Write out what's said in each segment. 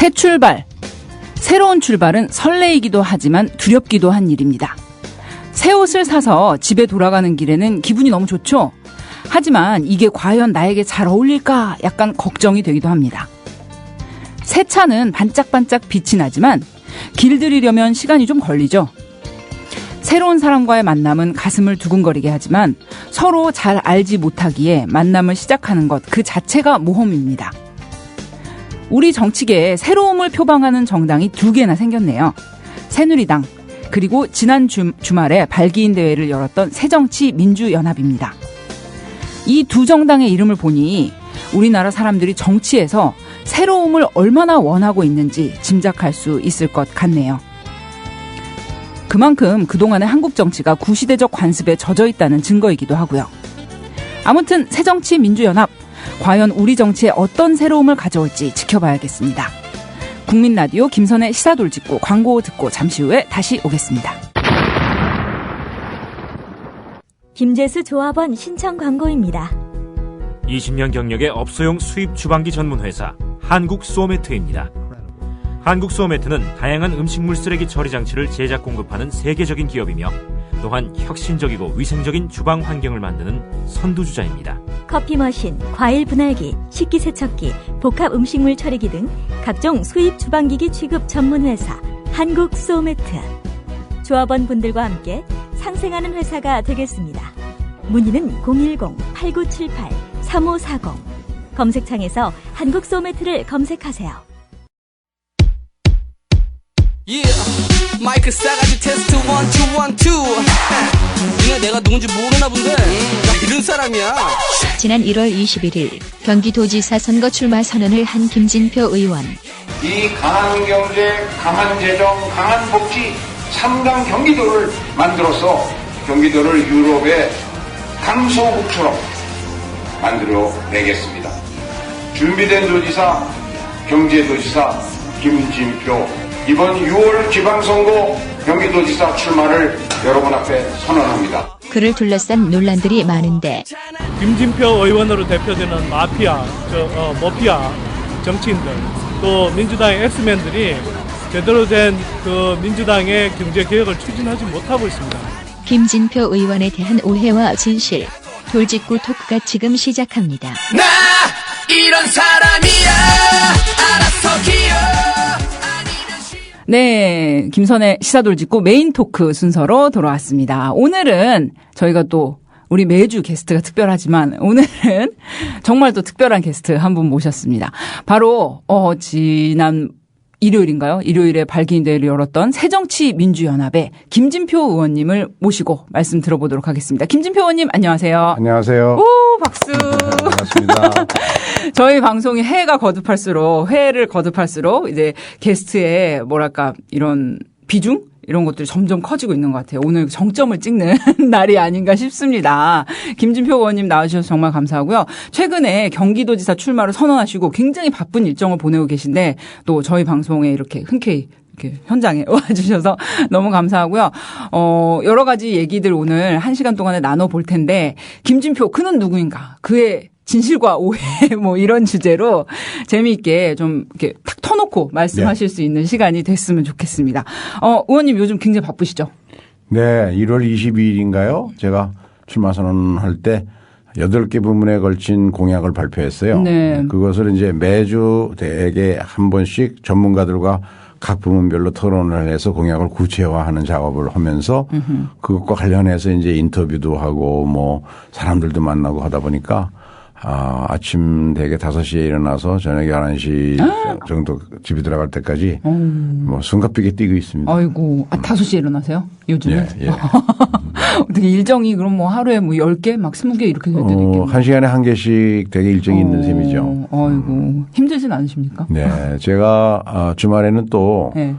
새 출발. 새로운 출발은 설레이기도 하지만 두렵기도 한 일입니다. 새 옷을 사서 집에 돌아가는 길에는 기분이 너무 좋죠. 하지만 이게 과연 나에게 잘 어울릴까 약간 걱정이 되기도 합니다. 새 차는 반짝반짝 빛이 나지만 길들이려면 시간이 좀 걸리죠. 새로운 사람과의 만남은 가슴을 두근거리게 하지만 서로 잘 알지 못하기에 만남을 시작하는 것 그 자체가 모험입니다. 우리 정치계에 새로움을 표방하는 정당이 2개나 생겼네요. 새누리당, 그리고 지난 주말에 발기인 대회를 열었던 새정치민주연합입니다. 이 2 정당의 이름을 보니 우리나라 사람들이 정치에서 새로움을 얼마나 원하고 있는지 짐작할 수 있을 것 같네요. 그만큼 그동안의 한국 정치가 구시대적 관습에 젖어 있다는 증거이기도 하고요. 아무튼 새정치민주연합, 과연 우리 정치에 어떤 새로움을 가져올지 지켜봐야겠습니다. 국민라디오 김선의 시사돌직구 광고 듣고 잠시 후에 다시 오겠습니다. 김재수 조합원 신청 광고입니다. 20년 경력의 업소용 수입 주방기 전문 회사 한국소매트입니다. 한국소매트는 다양한 음식물 쓰레기 처리 장치를 제작 공급하는 세계적인 기업이며 또한 혁신적이고 위생적인 주방 환경을 만드는 선두주자입니다. 커피 머신, 과일 분할기, 식기세척기, 복합 음식물 처리기 등 각종 수입 주방기기 취급 전문 회사 한국소매트. 조합원 분들과 함께 상생하는 회사가 되겠습니다. 문의는 010-8978-3540. 검색창에서 한국소매트를 검색하세요. 마이크 싸가지 테스트 1, 2, 1, 2. 니네 내가 누군지 모르나 본데 나 이런 사람이야. 지난 1월 21일 경기도지사 선거 출마 선언을 한 김진표 의원. 이 강한 경제, 강한 재정, 강한 복지 3강 경기도를 만들어서 경기도를 유럽의 강소국처럼 만들어내겠습니다. 준비된 도지사, 경제도지사 김진표, 이번 6월 지방선거 경기도지사 출마를 여러분 앞에 선언합니다. 그를 둘러싼 논란들이 많은데 김진표 의원으로 대표되는 마피아, 머피아 정치인들, 또 민주당의 엑스맨들이 제대로 된 그 민주당의 경제개혁을 추진하지 못하고 있습니다. 김진표 의원에 대한 오해와 진실, 돌직구 토크가 지금 시작합니다. 나 이런 사람이야. 알아서 기어. 네, 김선의 시사돌직구 메인 토크 순서로 돌아왔습니다. 오늘은 저희가 또 우리 매주 게스트가 특별하지만 오늘은 정말 또 특별한 게스트 한 분 모셨습니다. 바로 지난 일요일인가요? 일요일에 발기인 대회를 열었던 새정치민주연합의 김진표 의원님을 모시고 말씀 들어보도록 하겠습니다. 김진표 의원님 안녕하세요. 안녕하세요. 오, 박수. 반갑습니다. 저희 방송이 회를 거듭할수록 이제 게스트의 뭐랄까 이런 비중? 이런 것들이 점점 커지고 있는 것 같아요. 오늘 정점을 찍는 날이 아닌가 싶습니다. 김진표 의원님 나와주셔서 정말 감사하고요. 최근에 경기도지사 출마를 선언하시고 굉장히 바쁜 일정을 보내고 계신데 또 저희 방송에 이렇게 흔쾌히 이렇게 현장에 와주셔서 너무 감사하고요. 여러 가지 얘기들 오늘 1시간 동안에 나눠볼 텐데 김진표 그는 누구인가? 그의 진실과 오해 뭐 이런 주제로 재미있게 좀 이렇게 탁 터놓고 말씀하실 수 있는 시간이 됐으면 좋겠습니다. 의원님 요즘 굉장히 바쁘시죠? 네, 1월 22일인가요? 제가 출마 선언할 때 8개 부문에 걸친 공약을 발표했어요. 네. 그것을 이제 매주 대개 한 번씩 전문가들과 각 부문별로 토론을 해서 공약을 구체화하는 작업을 하면서 그것과 관련해서 이제 인터뷰도 하고 뭐 사람들도 만나고 하다 보니까 아침 대개 5시에 일어나서 저녁 11시 정도 집에 들어갈 때까지 뭐 숨가쁘게 뛰고 있습니다. 아이고, 5시에 일어나세요? 요즘에? 예. 어떻게 일정이 그럼 뭐 하루에 뭐 10개 막 20개 이렇게 될 때도 있겠네요. 한 시간에 한 개씩 되게 일정이 있는 셈이죠. 아이고, 힘들진 않으십니까? 네. 제가 주말에는 또 네.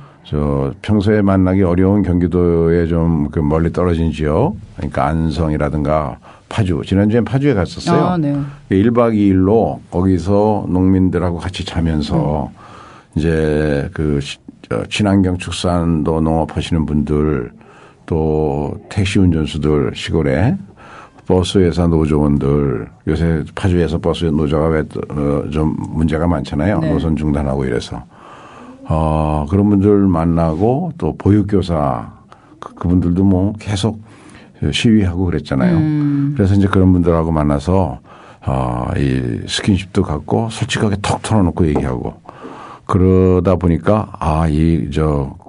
평소에 만나기 어려운 경기도에 좀 그 멀리 떨어진 지역, 그러니까 안성이라든가 파주, 지난주엔 파주에 갔었어요. 네. 1박 2일로 거기서 농민들하고 같이 자면서 이제 그 친환경 축산도 농업하시는 분들 또 택시 운전수들 시골에 버스 회사 노조원들 요새 파주에서 버스 노조가 왜 좀 문제가 많잖아요. 네. 노선 중단하고 이래서 그런 분들 만나고 또 보육교사 그분들도 뭐 계속 시위하고 그랬잖아요. 그래서 이제 그런 분들하고 만나서 이 스킨십도 갖고 솔직하게 턱 털어놓고 얘기하고 그러다 보니까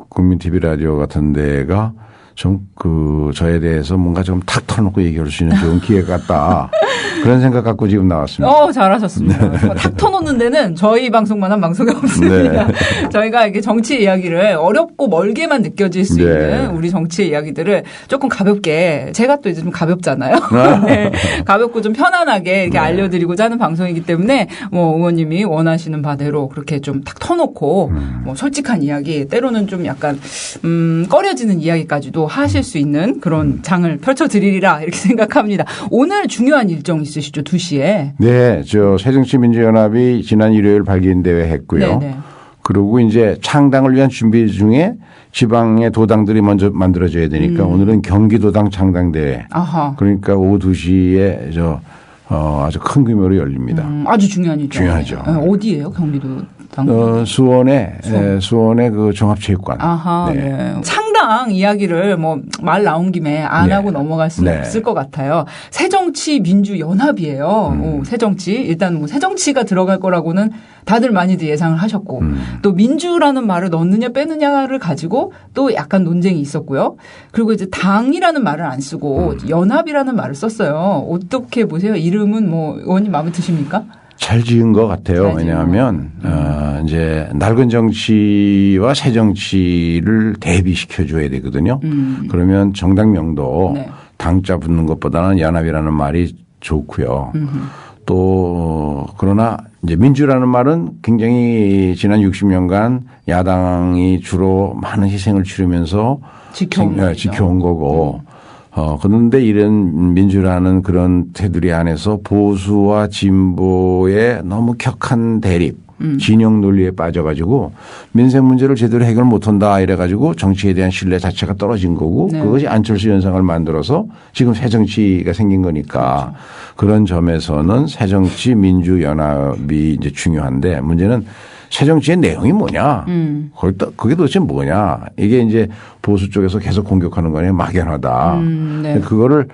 국민 TV 라디오 같은 데가 좀 저에 대해서 뭔가 좀 탁 털어놓고 얘기할 수 있는 좋은 기회 같다. 그런 생각 갖고 지금 나왔습니다. 잘하셨습니다. 탁 터놓는 데는 저희 방송만한 방송이 없습니다. 네. 저희가 이게 정치 이야기를 어렵고 멀게만 느껴질 수 있는 우리 정치의 이야기들을 조금 가볍게, 제가 또 이제 좀 가볍잖아요. 네. 가볍고 좀 편안하게 이렇게 알려드리고자 하는 방송이기 때문에 뭐 의원님이 원하시는 바대로 그렇게 좀 탁 터놓고 뭐 솔직한 이야기, 때로는 좀 약간 꺼려지는 이야기까지도 하실 수 있는 그런 장을 펼쳐드리리라 이렇게 생각합니다. 오늘 중요한 일정 있으시죠? 2시에. 네. 새정치민주연합이 지난 일요일 발기인대회 했고요. 네네. 그리고 이제 창당을 위한 준비 중에 지방의 도당들이 먼저 만들어져야 되니까 오늘은 경기도당 창당대회. 아하. 그러니까 오후 2시에 아주 큰 규모로 열립니다. 아주 중요한 일정. 중요하죠. 어디예요? 경기도당? 수원의 그 종합체육관. 아하. 네. 네. 창당 이야기를 뭐 말 나온 김에 안 네. 하고 넘어갈 수는 네. 없을 것 같아요. 새정치민주연합이에요. 새정치. 일단 뭐 새정치가 들어갈 거라고는 다들 많이들 예상을 하셨고 또 민주라는 말을 넣느냐 빼느냐를 가지고 또 약간 논쟁이 있었고요. 그리고 이제 당이라는 말을 안 쓰고 연합이라는 말을 썼어요. 어떻게 보세요? 이름은 뭐 의원님 마음에 드십니까? 잘 지은 것 같아요. 왜냐하면 이제 낡은 정치와 새 정치를 대비시켜 줘야 되거든요. 그러면 정당명도 네. 당자 붙는 것보다는 연합이라는 말이 좋고요. 또 그러나 이제 민주라는 말은 굉장히 지난 60년간 야당이 주로 많은 희생을 치르면서 지켜온 거고. 그런데 이런 민주라는 그런 테두리 안에서 보수와 진보의 너무 격한 대립, 진영 논리에 빠져가지고 민생 문제를 제대로 해결 못한다 이래가지고 정치에 대한 신뢰 자체가 떨어진 거고 네. 그것이 안철수 현상을 만들어서 지금 새정치가 생긴 거니까 그런 점에서는 새정치 민주연합이 이제 중요한데 문제는 새정치의 내용이 뭐냐? 그게 도대체 뭐냐? 이게 이제 보수 쪽에서 계속 공격하는 거네. 막연하다. 네. 그거를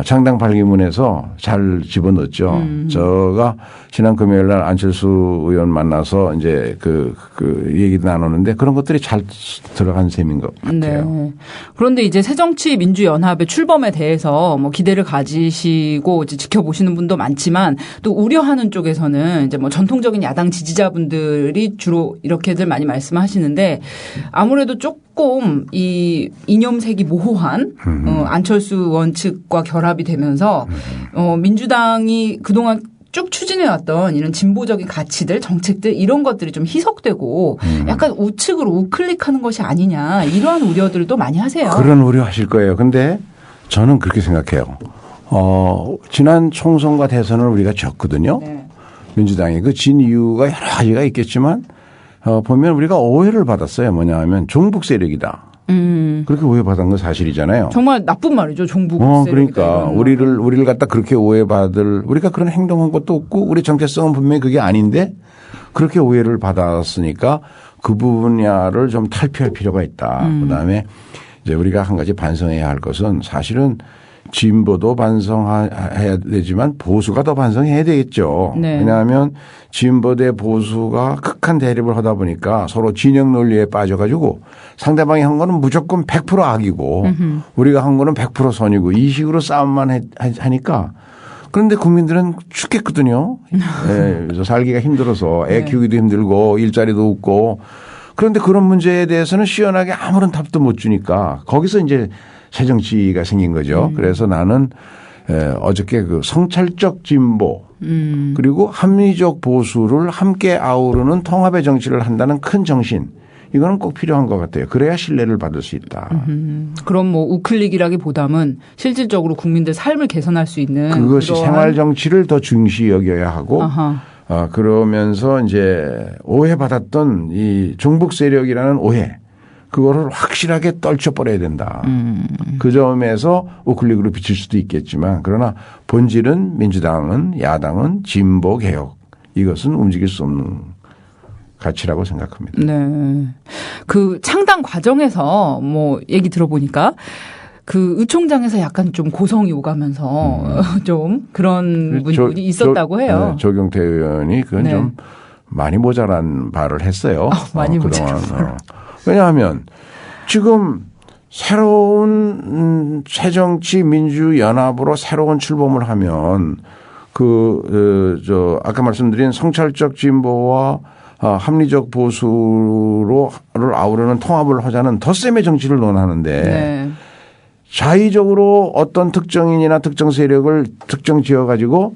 창당 발기문에서 잘 집어넣었죠. 제가 지난 금요일 날 안철수 의원 만나서 이제 그 얘기도 나누는데 그런 것들이 잘 들어간 셈인 것 같아요. 네. 그런데 이제 새정치민주연합의 출범에 대해서 뭐 기대를 가지시고 이제 지켜보시는 분도 많지만 또 우려하는 쪽에서는 이제 뭐 전통적인 야당 지지자분들이 주로 이렇게들 많이 말씀하시는데 아무래도 조금 이 이념색이 모호한 안철수 의원 측과 결합이 되면서 민주당이 그동안 쭉 추진해왔던 이런 진보적인 가치들, 정책들 이런 것들이 좀 희석되고 약간 우측으로 우클릭하는 것이 아니냐 이러한 우려들도 많이 하세요. 그런 우려하실 거예요. 근데 저는 그렇게 생각해요. 지난 총선과 대선을 우리가 졌거든요. 네. 민주당이 그 진 이유가 여러 가지가 있겠지만 보면 우리가 오해를 받았어요. 뭐냐 하면 종북 세력이다. 그렇게 오해받은 건 사실이잖아요. 정말 나쁜 말이죠. 종북 세력이다. 그러니까 우리를 갖다 그렇게 오해받을 우리가 그런 행동한 것도 없고 우리 정체성은 분명히 그게 아닌데 그렇게 오해를 받았으니까 그 분야를 좀 탈피할 필요가 있다. 그다음에 이제 우리가 한 가지 반성해야 할 것은 사실은 진보도 반성해야 되지만 보수가 더 반성해야 되겠죠. 네. 왜냐하면 진보 대 보수가 극한 대립을 하다 보니까 서로 진영 논리에 빠져가지고 상대방이 한 거는 무조건 100% 악이고 우리가 한 거는 100% 선이고 이 식으로 싸움만 하니까 그런데 국민들은 죽겠거든요. 네, 그래서 살기가 힘들어서 애 키우기도 힘들고 일자리도 없고 그런데 그런 문제에 대해서는 시원하게 아무런 답도 못 주니까 거기서 이제 새정치가 생긴 거죠. 그래서 나는 어저께 그 성찰적 진보 그리고 합리적 보수를 함께 아우르는 통합의 정치를 한다는 큰 정신 이거는 꼭 필요한 것 같아요. 그래야 신뢰를 받을 수 있다. 그럼 뭐 우클릭이라기보다는 실질적으로 국민들 삶을 개선할 수 있는 그것이 생활 정치를 더 중시 여겨야 하고 그러면서 이제 오해받았던 이 종북 세력이라는 오해 그거를 확실하게 떨쳐버려야 된다. 그 점에서 우클릭으로 비칠 수도 있겠지만 그러나 본질은 민주당은 야당은 진보 개혁 이것은 움직일 수 없는 가치라고 생각합니다. 네. 그 창당 과정에서 뭐 얘기 들어보니까 그 의총장에서 약간 좀 고성이 오가면서 좀 그런 부분이 있었다고 해요. 네, 조경태 의원이 그건 네. 좀 많이 모자란 발을 했어요. 많이 모자란 그동안. 왜냐하면 지금 새로운 새정치민주연합으로 새로운 출범을 하면 아까 말씀드린 성찰적 진보와 합리적 보수를 아우르는 통합을 하자는 덧셈의 정치를 논하는데 네. 자의적으로 어떤 특정인이나 특정 세력을 특정 지어 가지고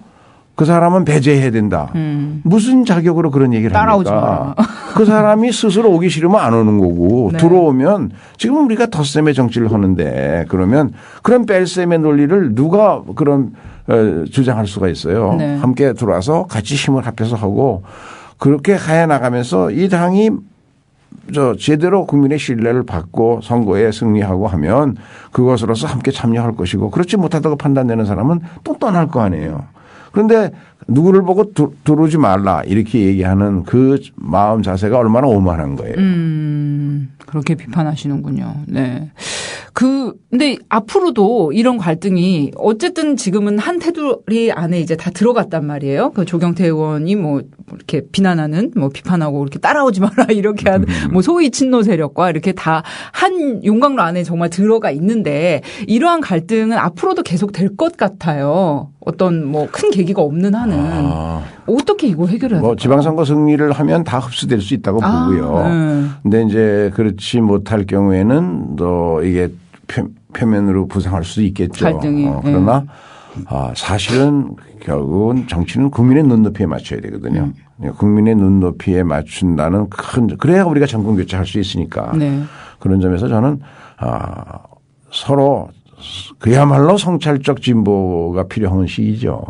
그 사람은 배제해야 된다. 무슨 자격으로 그런 얘기를 따라오지 합니까? 마라. 그 사람이 스스로 오기 싫으면 안 오는 거고 네. 들어오면 지금 우리가 덧셈의 정치를 하는데 그러면 그런 뺄셈의 논리를 누가 그런 주장할 수가 있어요. 네. 함께 들어와서 같이 힘을 합해서 하고 그렇게 해 나가면서 이 당이 제대로 국민의 신뢰를 받고 선거에 승리하고 하면 그것으로서 함께 참여할 것이고 그렇지 못하다고 판단되는 사람은 또 떠날 거 아니에요. 그런데 누구를 보고 들어오지 말라 이렇게 얘기하는 그 마음 자세가 얼마나 오만한 거예요. 그렇게 비판하시는군요. 네. 근데 앞으로도 이런 갈등이 어쨌든 지금은 한 테두리 안에 이제 다 들어갔단 말이에요. 그 조경태 의원이 뭐 이렇게 비난하는 뭐 비판하고 이렇게 따라오지 마라 이렇게 하는 뭐 소위 친노 세력과 이렇게 다 한 용광로 안에 정말 들어가 있는데 이러한 갈등은 앞으로도 계속 될 것 같아요. 어떤 뭐 큰 계기가 없는 한은 어떻게 이거 해결해야 될까요? 지방선거 승리를 하면 다 흡수될 수 있다고 보고요. 근데 이제 그렇지 못할 경우에는 또 이게 표면으로 부상할 수도 있겠죠. 갈등이. 그러나 사실은 결국은 정치는 국민의 눈높이에 맞춰야 되거든요. 국민의 눈높이에 맞춘다는 그래야 우리가 정권 교체할 수 있으니까. 네. 그런 점에서 저는 서로 그야말로 성찰적 진보가 필요한 시기죠.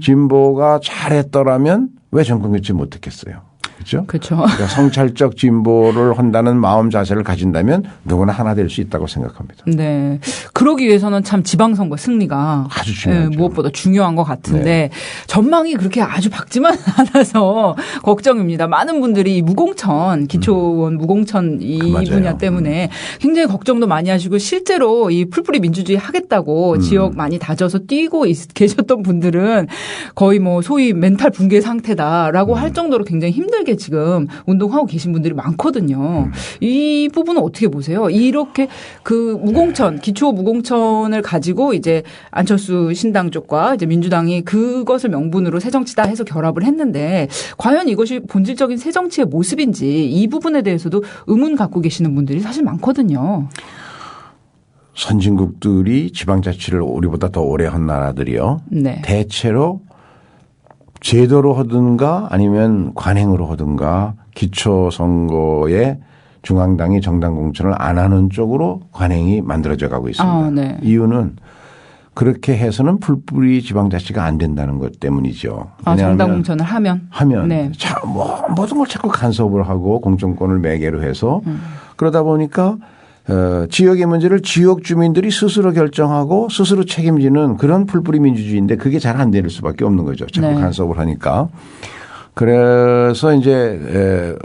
진보가 잘했더라면 왜 정권 교체 못했겠어요. 그렇죠? 그렇죠. 그러니까 성찰적 진보를 한다는 마음 자세를 가진다면 누구나 하나 될 수 있다고 생각합니다. 네. 그러기 위해서는 참 지방선거 승리가 아주 중요하죠. 무엇보다 중요한 것 같은데 네. 전망이 그렇게 아주 밝지만 않아서 걱정입니다. 많은 분들이 무공천, 기초원 무공천 이 맞아요. 분야 때문에 굉장히 걱정도 많이 하시고 실제로 이 풀뿌리 민주주의 하겠다고 지역 많이 다져서 뛰고 계셨던 분들은 거의 뭐 소위 멘탈 붕괴 상태다라고 할 정도로 굉장히 힘들게 지금 운동하고 계신 분들이 많거든요. 이 부분은 어떻게 보세요? 이렇게 그 무공천, 기초 무공천을 가지고 이제 안철수 신당 쪽과 이제 민주당이 그것을 명분으로 새정치다 해서 결합을 했는데 과연 이것이 본질적인 새정치의 모습인지 이 부분에 대해서도 의문 갖고 계시는 분들이 사실 많거든요. 선진국들이 지방자치를 우리보다 더 오래 한 나라들이요. 네. 대체로 제도로 하든가 아니면 관행으로 하든가 기초선거에 중앙당이 정당 공천을 안 하는 쪽으로 관행이 만들어져 가고 있습니다. 네. 이유는 그렇게 해서는 풀뿌리 지방자치가 안 된다는 것 때문이죠. 정당 공천을 하면. 네. 모든 걸 자꾸 간섭을 하고 공천권을 매개로 해서 그러다 보니까 지역의 문제를 지역 주민들이 스스로 결정하고 스스로 책임지는 그런 풀뿌리 민주주의인데 그게 잘 안 될 수밖에 없는 거죠. 자꾸 네. 간섭을 하니까. 그래서 이제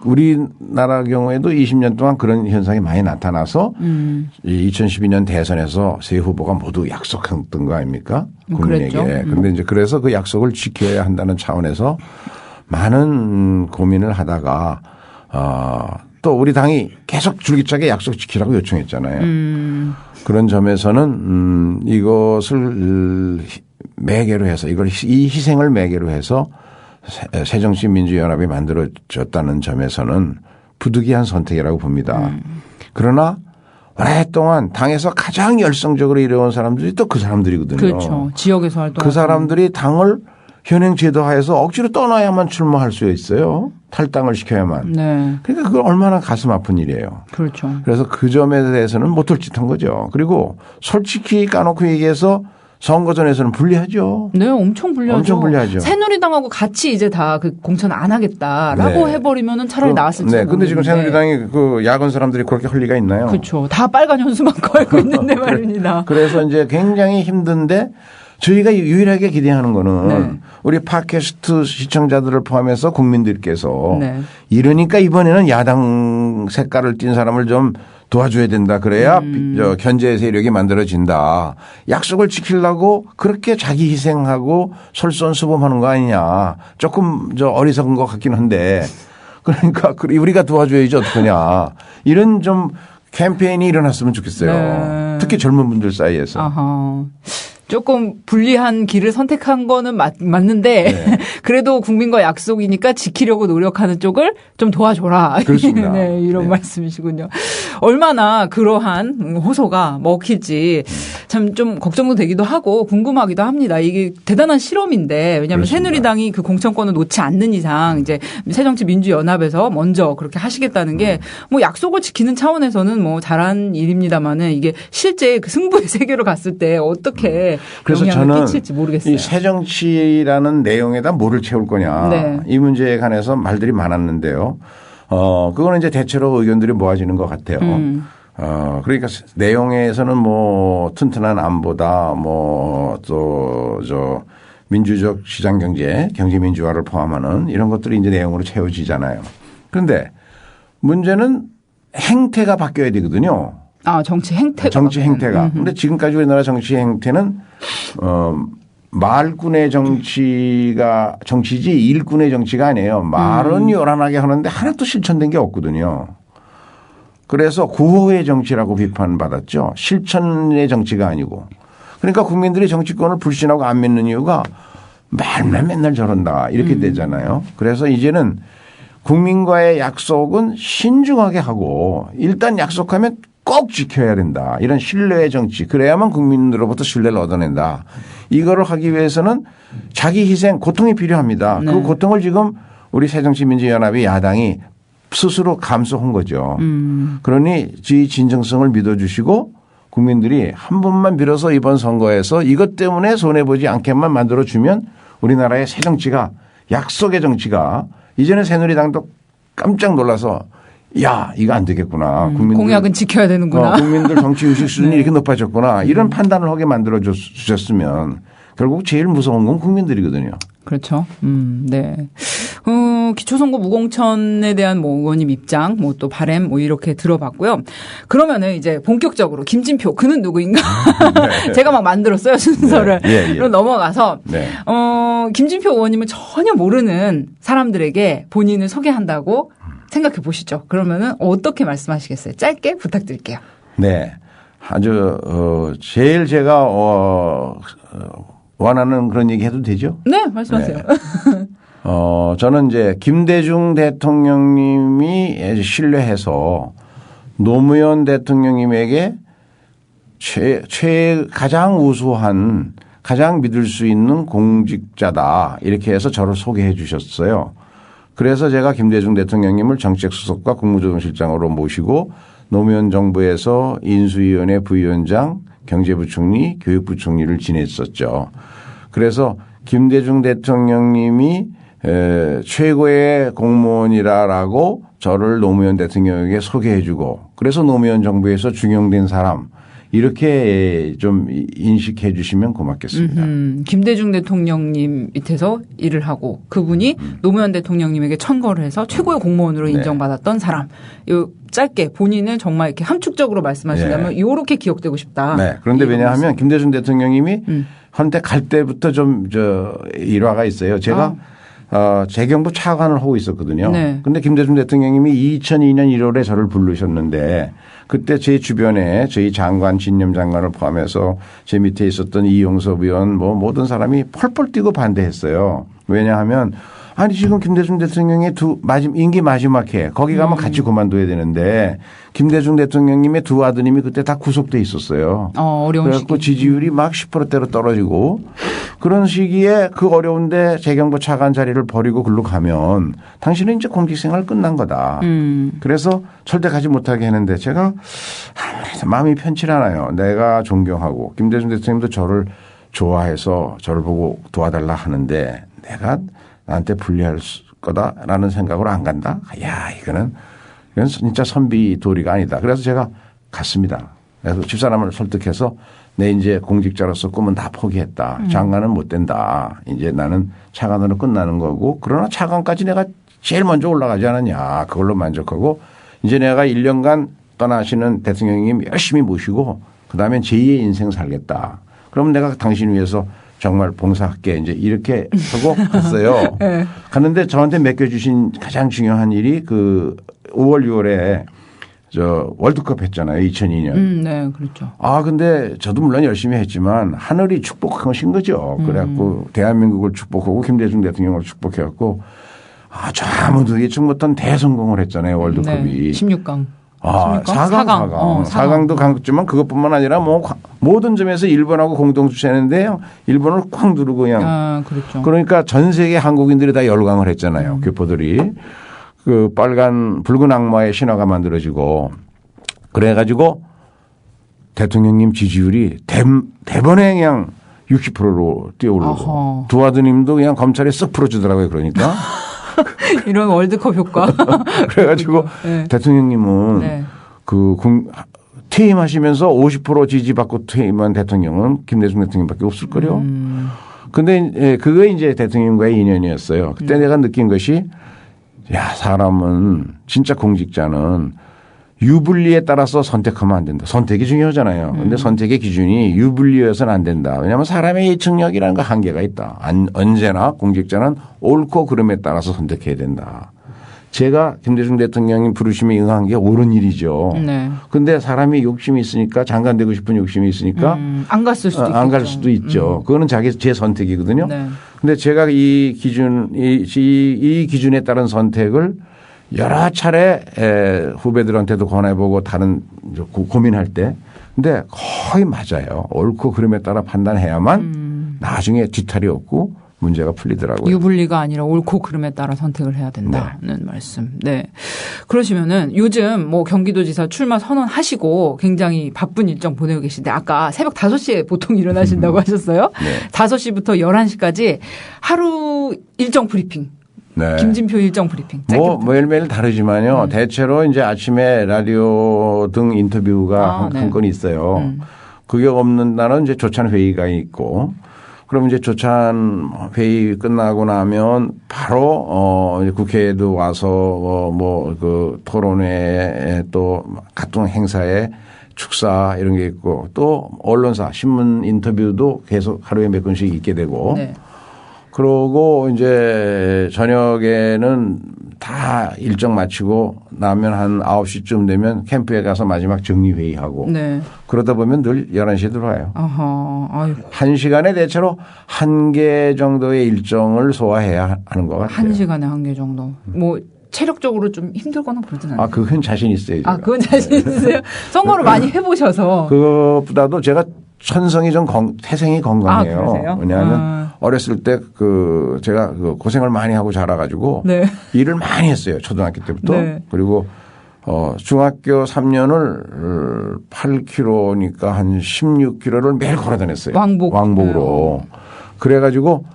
우리나라 경우에도 20년 동안 그런 현상이 많이 나타나서 2012년 대선에서 세 후보가 모두 약속했던 거 아닙니까? 국민에게. 그런데 이제 그래서 그 약속을 지켜야 한다는 차원에서 많은 고민을 하다가 또 우리 당이 계속 줄기차게 약속 지키라고 요청했잖아요. 그런 점에서는 이것을 매개로 해서 이 희생을 매개로 해서 새정치민주연합이 만들어졌다는 점에서는 부득이한 선택이라고 봅니다. 그러나 오랫동안 당에서 가장 열성적으로 일해온 사람들이 또 그 사람들이거든요. 그렇죠. 지역에서 활동. 그 사람들이 당을 현행 제도 하에서 억지로 떠나야만 출마할 수 있어요. 탈당을 시켜야만. 네. 그러니까 그건 얼마나 가슴 아픈 일이에요. 그렇죠. 그래서 그 점에 대해서는 못할 짓한 거죠. 그리고 솔직히 까놓고 얘기해서 선거전에서는 불리하죠. 네, 엄청 불리하죠. 엄청 불리하죠. 새누리당하고 같이 이제 다 그 공천 안 하겠다라고 네. 해버리면은 차라리 나았을지. 네, 근데 지금 새누리당이 그 야권 사람들이 그렇게 할 리가 있나요? 그렇죠. 다 빨간 현수막 걸고 있는데 말입니다. 그래서 이제 굉장히 힘든데 저희가 유일하게 기대하는 거는 네. 우리 팟캐스트 시청자들을 포함해서 국민들께서 네. 이러니까 이번에는 야당 색깔을 띤 사람을 좀 도와줘야 된다. 그래야 견제 세력이 만들어진다. 약속을 지키려고 그렇게 자기 희생하고 솔선수범하는 거 아니냐. 조금 어리석은 것 같긴 한데 그러니까 우리가 도와줘야지 어떡하냐. 이런 좀 캠페인이 일어났으면 좋겠어요. 네. 특히 젊은 분들 사이에서. 아하. 조금 불리한 길을 선택한 거는 맞는데 네. 그래도 국민과 약속이니까 지키려고 노력하는 쪽을 좀 도와줘라. 그렇습니다. 네, 이런 네. 말씀이시군요. 얼마나 그러한 호소가 먹힐지 참 좀 걱정도 되기도 하고 궁금하기도 합니다. 이게 대단한 실험인데 왜냐하면 그렇습니다. 새누리당이 그 공천권을 놓지 않는 이상 이제 새정치민주연합에서 먼저 그렇게 하시겠다는 게 뭐 약속을 지키는 차원에서는 뭐 잘한 일입니다만은 이게 실제 그 승부의 세계로 갔을 때 어떻게 그래서 영향을 저는 끼칠지 모르겠어요. 이 새정치라는 내용에다 뭐를 채울 거냐. 네. 이 문제에 관해서 말들이 많았는데요. 그거는 이제 대체로 의견들이 모아지는 것 같아요. 그러니까 내용에서는 뭐 튼튼한 안보다 뭐 또 민주적 시장 경제, 경제 민주화를 포함하는 이런 것들이 이제 내용으로 채워지잖아요. 그런데 문제는 행태가 바뀌어야 되거든요. 아, 정치 행태가. 정치 행태가. 그런데 지금까지 우리나라 정치 행태는 말꾼의 정치지 일꾼의 정치가 아니에요. 말은 요란하게 하는데 하나도 실천된 게 없거든요. 그래서 구호의 정치라고 비판받았죠. 실천의 정치가 아니고. 그러니까 국민들이 정치권을 불신하고 안 믿는 이유가 말만 맨날 저런다 이렇게 되잖아요. 그래서 이제는 국민과의 약속은 신중하게 하고 일단 약속하면 꼭 지켜야 된다. 이런 신뢰의 정치. 그래야만 국민들로부터 신뢰를 얻어낸다. 이거를 하기 위해서는 자기 희생, 고통이 필요합니다. 네. 그 고통을 지금 우리 새정치민주연합이 야당이 스스로 감수한 거죠. 그러니 이 진정성을 믿어주시고 국민들이 한 번만 빌어서 이번 선거에서 이것 때문에 손해보지 않게만 만들어주면 우리나라의 새 정치가 약속의 정치가 이제는 새누리당도 깜짝 놀라서 야 이거 안 되겠구나. 국민들 공약은 지켜야 되는구나. 국민들 정치 의식 수준이 네. 이렇게 높아졌구나. 이런 판단을 하게 만들어 주셨으면 결국 제일 무서운 건 국민들이거든요. 그렇죠. 네. 기초선거 무공천에 대한 뭐 의원님 입장, 뭐 또 바램 뭐 이렇게 들어봤고요. 그러면은 이제 본격적으로 김진표 그는 누구인가? 제가 막 만들었어요 순서를. 네. 그럼 넘어가서 네. 김진표 의원님은 전혀 모르는 사람들에게 본인을 소개한다고 생각해 보시죠. 그러면은 어떻게 말씀하시겠어요? 짧게 부탁드릴게요. 네. 아주 제일 제가 원하는 그런 얘기 해도 되죠? 네, 말씀하세요. 네. 저는 이제 김대중 대통령님이 신뢰해서 노무현 대통령님에게 가장 우수한 가장 믿을 수 있는 공직자다. 이렇게 해서 저를 소개해 주셨어요. 그래서 제가 김대중 대통령님을 정책수석과 국무조정실장으로 모시고 노무현 정부에서 인수위원회 부위원장, 경제부총리, 교육부총리를 지냈었죠. 그래서 김대중 대통령님이 최고의 공무원이라고 저를 노무현 대통령에게 소개해 주고 그래서 노무현 정부에서 중용된 사람 이렇게 좀 인식해 주시면 고맙겠습니다. 김대중 대통령님 밑에서 일을 하고 그분이 노무현 대통령님에게 천거를 해서 최고의 공무원으로 인정받았던 사람. 요 짧게 본인을 정말 이렇게 함축적으로 말씀하시려면 요렇게 기억되고 싶다. 네. 그런데 왜냐하면 김대중 대통령님이 한때 갈 때부터 좀 일화가 있어요. 제가 재경부 차관을 하고 있었거든요. 그런데 김대중 대통령님이 2002년 1월에 저를 부르셨는데 그때 제 주변에 저희 장관, 진념 장관을 포함해서 제 밑에 있었던 이용섭 의원 뭐 모든 사람이 펄펄 뛰고 반대했어요. 왜냐하면 아니 지금 김대중 대통령의 임기 마지막 해 거기 가면 같이 그만둬야 되는데 김대중 대통령님의 두 아드님이 그때 다 구속돼 있었어요. 어려운 그래갖고 시기. 지지율이 막 10%대로 떨어지고 그런 시기에 그 어려운데 재경부 차관 자리를 버리고 글로 가면 당신은 이제 공직생활 끝난 거다. 그래서 절대 가지 못하게 했는데 제가 아무래도 마음이 편치 않아요. 내가 존경하고 김대중 대통령도 저를 좋아해서 저를 보고 도와달라 하는데 내가 나한테 불리할 거다라는 생각으로 안 간다. 야, 이건 진짜 선비 도리가 아니다. 그래서 제가 갔습니다. 그래서 집사람을 설득해서 내 이제 공직자로서 꿈은 다 포기했다. 장관은 못 된다. 이제 나는 차관으로 끝나는 거고 그러나 차관까지 내가 제일 먼저 올라가지 않았냐. 그걸로 만족하고 이제 내가 1년간 떠나시는 대통령님 열심히 모시고 그다음에 제2의 인생 살겠다. 그럼 내가 당신 위해서 정말 봉사할게 이제 이렇게 하고 갔어요. 네. 갔는데 저한테 맡겨주신 가장 중요한 일이 그 5월 6월에 저 월드컵 했잖아요. 2002년. 네, 그렇죠. 아, 근데 저도 물론 열심히 했지만 하늘이 축복하신 거죠. 그래갖고 대한민국을 축복하고 김대중 대통령을 축복해갖고 아주 아무도 예측 못한 대성공을 했잖아요. 월드컵이. 네, 16강. 아, 4강. 4강도 강했지만 그것뿐만 아니라 뭐 모든 점에서 일본하고 공동 주최했는데 일본을 꽉 누르고 그냥. 아, 그렇죠. 그러니까 전 세계 한국인들이 다 열광을 했잖아요. 교포들이. 그 빨간 붉은 악마의 신화가 만들어지고 그래가지고 대통령님 지지율이 대번에 그냥 60%로 뛰어오르고 어허. 두 아드님도 그냥 검찰에 쓱 풀어주더라고요. 그러니까. 이런 월드컵 효과. 그래가지고 네. 대통령님은 네. 그 퇴임하시면서 50% 지지받고 퇴임한 대통령은 김대중 대통령밖에 없을 거요. 근데 그게 이제 대통령과의 인연이었어요. 그때 내가 느낀 것이 야, 사람은 진짜 공직자는 유불리에 따라서 선택하면 안 된다. 선택이 중요하잖아요. 그런데 선택의 기준이 유불리여서는 안 된다. 왜냐하면 사람의 예측력이라는 거 한계가 있다. 언제나 공직자는 옳고 그름에 따라서 선택해야 된다. 제가 김대중 대통령이 부르심에 응한 게 옳은 일이죠. 그런데 사람이 욕심이 있으니까 장관 되고 싶은 욕심이 있으니까 안 갔을 수도 있겠죠. 안 갈 수도 있죠. 그거는 제 선택이거든요. 네. 근데 제가 이 기준에 따른 선택을 여러 차례 후배들한테도 권해보고 다른 고민할 때 근데 거의 맞아요. 옳고 그름에 따라 판단해야만 나중에 뒤탈이 없고 문제가 풀리더라고요. 유불리가 아니라 옳고 그름에 따라 선택을 해야 된다는 말씀. 네. 그러시면은 요즘 뭐 경기도지사 출마 선언하시고 굉장히 바쁜 일정 보내고 계신데 아까 새벽 5시에 보통 일어나신다고 하셨어요. 네. 5시부터 11시까지 하루 일정 브리핑. 네. 김진표 일정 브리핑. 뭐 매일매일 다르지만요. 대체로 이제 아침에 라디오 등 인터뷰가 한 건이 있어요. 그게 없는 날은 이제 조찬 회의가 있고 그럼 이제 조찬 회의 끝나고 나면 바로 이제 국회에도 와서 뭐 그 토론회에 또 각종 행사에 축사 이런 게 있고 또 언론사 신문 인터뷰도 계속 하루에 몇 건씩 있게 되고 네. 그러고 이제 저녁에는 다 일정 마치고 나면 한 9시쯤 되면 캠프에 가서 마지막 정리회의하고 네. 그러다 보면 늘 11시에 들어와요. 어허. 아이고. 1시간에 대체로 1개 정도의 일정을 소화해야 하는 것 같아요. 1시간에 1개 정도. 뭐 체력적으로 좀 힘들거나 그러진 않아요. 아, 그건 자신 있어요. 제가. 아, 그건 자신 있으세요? 선거를 많이 해보셔서. 그것보다도 제가 천성이 좀 태생이 건강해요. 아, 그러세요? 왜냐하면 어렸을 때 제가 고생을 많이 하고 자라가지고 네. 일을 많이 했어요. 초등학교 때부터. 네. 그리고 중학교 3년을 8km니까 한 16km를 매일 걸어 다녔어요. 왕복으로. 그래가지고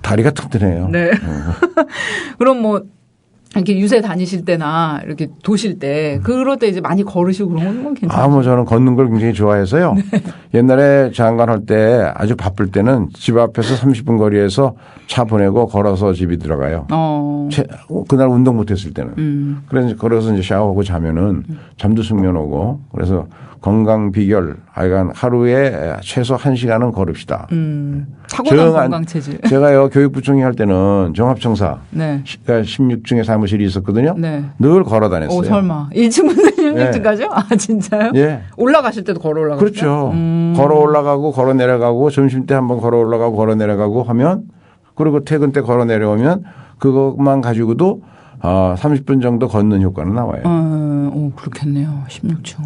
다리가 튼튼해요. 네. 그럼 뭐 이렇게 유세 다니실 때나 이렇게 도실 때 그럴 때 이제 많이 걸으시고 그런 건 괜찮아요. 뭐 저는 걷는 걸 굉장히 좋아해서요. 네. 옛날에 장관 할 때 아주 바쁠 때는 집 앞에서 30분 거리에서 차 보내고 걸어서 집이 들어가요. 그날 운동 못 했을 때는. 그래서 걸어서 이제 샤워하고 자면은 잠도 숙면 오고 그래서 건강 비결 하여간 하루에 최소 1시간은 걸읍시다. 타고난 건강체질. 제가요 교육부총리 할 때는 종합청사 네. 16층에 사무실이 있었거든요. 네. 늘 걸어 다녔어요. 설마. 1층부터 16층까지요? 네. 아 진짜요? 예. 올라가실 때도 걸어 올라가세요? 그렇죠. 걸어 올라가고 걸어 내려가고 점심 때 한번 걸어 올라가고 걸어 내려가고 하면 그리고 퇴근 때 걸어 내려오면 그것만 가지고도 30분 정도 걷는 효과는 나와요. 그렇겠네요. 16층.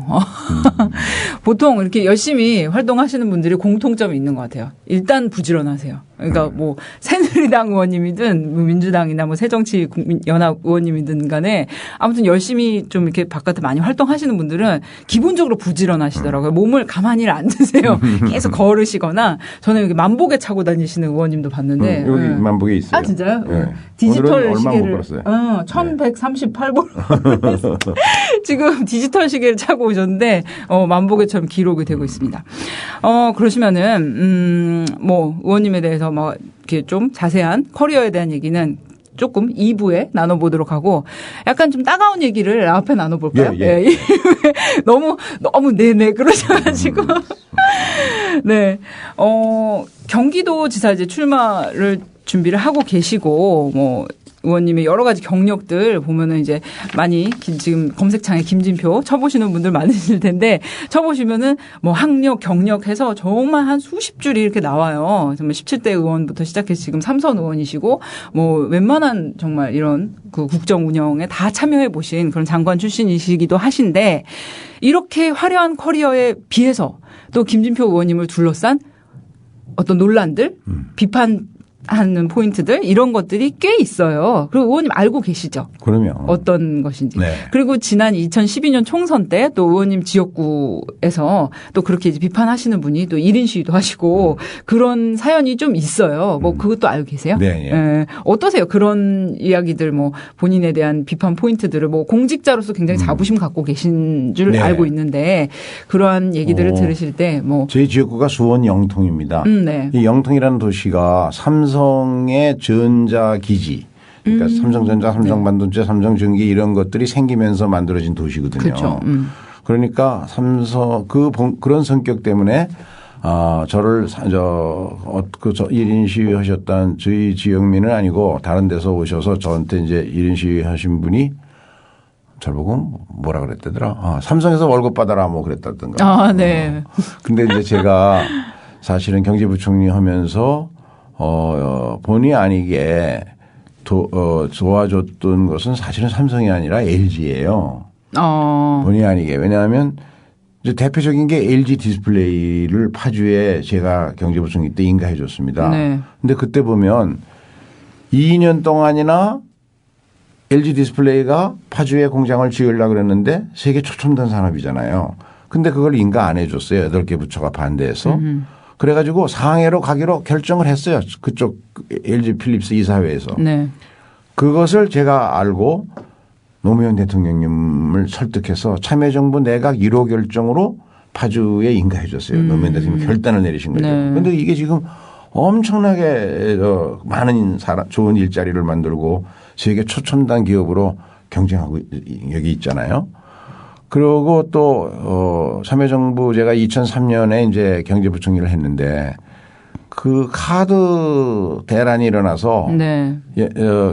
보통 이렇게 열심히 활동하시는 분들이 공통점이 있는 것 같아요. 일단 부지런하세요. 그러니까 뭐 새누리당 의원님이든 민주당이나 뭐 새정치연합 의원님이든 간에 아무튼 열심히 좀 이렇게 바깥에 많이 활동하시는 분들은 기본적으로 부지런하시더라고요. 몸을 가만히 안 두세요. 계속 걸으시거나 저는 여기 만보개 차고 다니시는 의원님도 봤는데 여기 만보개 있어요. 아 진짜요? 네. 디지털 얼마 시계를 못 걸었어요. 1138번 지금 디지털 시계를 차고 오셨는데 만보계처럼 기록이 되고 있습니다. 그러시면은 뭐 의원님에 대해서 뭐 이렇게 좀 자세한 커리어에 대한 얘기는 조금 2부에 나눠보도록 하고 약간 좀 따가운 얘기를 앞에 나눠볼까요? 예. 너무 네네 그러셔가지고 네 경기도지사 이제 출마를 준비를 하고 계시고 뭐 의원님의 여러 가지 경력들 보면은 이제 많이 지금 검색창에 김진표 쳐보시는 분들 많으실 텐데 쳐보시면은 뭐 학력, 경력 해서 정말 한 수십 줄이 이렇게 나와요. 정말 17대 의원부터 시작해서 지금 3선 의원이시고 뭐 웬만한 정말 이런 그 국정 운영에 다 참여해 보신 그런 장관 출신이시기도 하신데 이렇게 화려한 커리어에 비해서 또 김진표 의원님을 둘러싼 어떤 논란들, 비판하는 포인트들 이런 것들이 꽤 있어요. 그리고 의원님 알고 계시죠? 그러면 어떤 것인지. 네. 그리고 지난 2012년 총선 때 또 의원님 지역구에서 또 그렇게 이제 비판하시는 분이 또 1인 시위도 하시고 그런 사연이 좀 있어요. 뭐 그것도 알고 계세요? 네. 예. 어떠세요? 그런 이야기들 뭐 본인에 대한 비판 포인트들을 뭐 공직자로서 굉장히 자부심 갖고 계신 줄 네. 알고 있는데 그러한 얘기들을 들으실 때 뭐 저희 지역구가 수원 영통입니다. 네. 이 영통이라는 도시가 삼성의 전자기지 그러니까 삼성전자, 삼성반도체, 삼성전기 이런 것들이 생기면서 만들어진 도시거든요. 그렇죠. 그러니까 그런 성격 때문에 저를 그 1인 시위 하셨던 저희 지역민은 아니고 다른 데서 오셔서 저한테 이제 1인 시위 하신 분이 절 보고 뭐라 그랬다더라. 삼성에서 월급 받아라 뭐 그랬다던가. 네. 근데 이제 제가 사실은 경제부총리 하면서 본의 아니게 도와줬던 것은 사실은 삼성이 아니라 LG예요. 본의 아니게. 왜냐하면 이제 대표적인 게 LG 디스플레이를 파주에 제가 경제부총리 때 인가해 줬습니다. 네. 근데 그때 보면 2년 동안이나 LG 디스플레이가 파주에 공장을 지으려고 그랬는데 세계 초첨단 산업이잖아요. 근데 그걸 인가 안 해 줬어요. 8개 부처가 반대해서. 그래가지고 상해로 가기로 결정을 했어요. 그쪽 LG 필립스 이사회에서. 네. 그것을 제가 알고 노무현 대통령님을 설득해서 참여정부 내각 1호 결정으로 파주에 인가해 줬어요. 노무현 대통령이 결단을 내리신 거죠. 그런데 이게 지금 엄청나게 많은 좋은 일자리를 만들고 세계 초첨단 기업으로 경쟁하고 여기 있잖아요. 그리고 또 참여정부 제가 2003년에 이제 경제부총리를 했는데 그 카드 대란이 일어나서 네.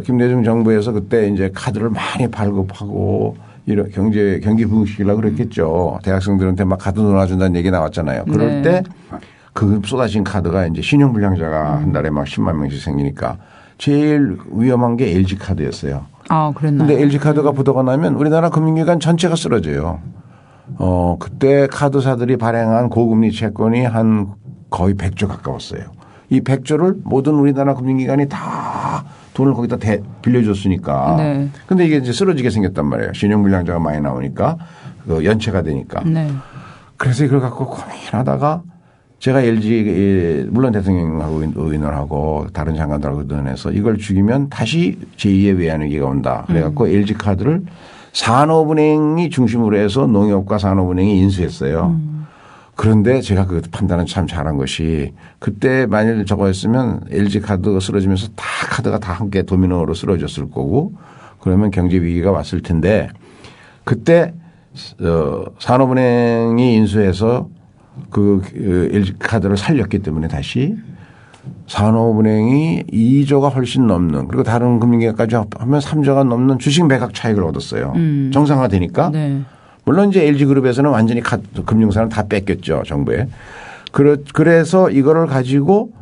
김대중 정부에서 그때 이제 카드를 많이 발급하고 이런 경기 부흥시키려고 그랬겠죠. 대학생들한테 막 카드 놀아준다는 얘기 나왔잖아요. 그럴 때 그 쏟아진 카드가 이제 신용불량자가 한 달에 막 10만 명씩 생기니까 제일 위험한 게 LG 카드였어요. 그랬나요? 근데 LG 카드가 부도가 나면 우리나라 금융기관 전체가 쓰러져요. 그때 카드사들이 발행한 고금리 채권이 한 거의 100조 가까웠어요. 이 100조를 모든 우리나라 금융기관이 다 돈을 거기다 빌려줬으니까. 네. 근데 이게 이제 쓰러지게 생겼단 말이에요. 신용불량자가 많이 나오니까 연체가 되니까. 네. 그래서 이걸 갖고 고민하다가 제가 LG 물론 대통령하고 의논하고 다른 장관들하고 의논해서 이걸 죽이면 다시 제2의 외환위기가 온다. 그래갖고 LG 카드를 산업은행이 중심으로 해서 농협과 산업은행이 인수했어요. 그런데 제가 그 판단은 참 잘한 것이 그때 만일 저거 했으면 LG 카드가 쓰러지면서 다 카드가 다 함께 도미노로 쓰러졌을 거고 그러면 경제 위기가 왔을 텐데 그때 산업은행이 인수해서 그 LG 카드를 살렸기 때문에 다시 산업은행이 2조가 훨씬 넘는 그리고 다른 금융기관까지 하면 3조가 넘는 주식 매각 차익을 얻었어요. 정상화되니까. 네. 물론 이제 LG그룹에서는 완전히 금융사는 다 뺏겼죠. 정부에. 그래서 이거를 가지고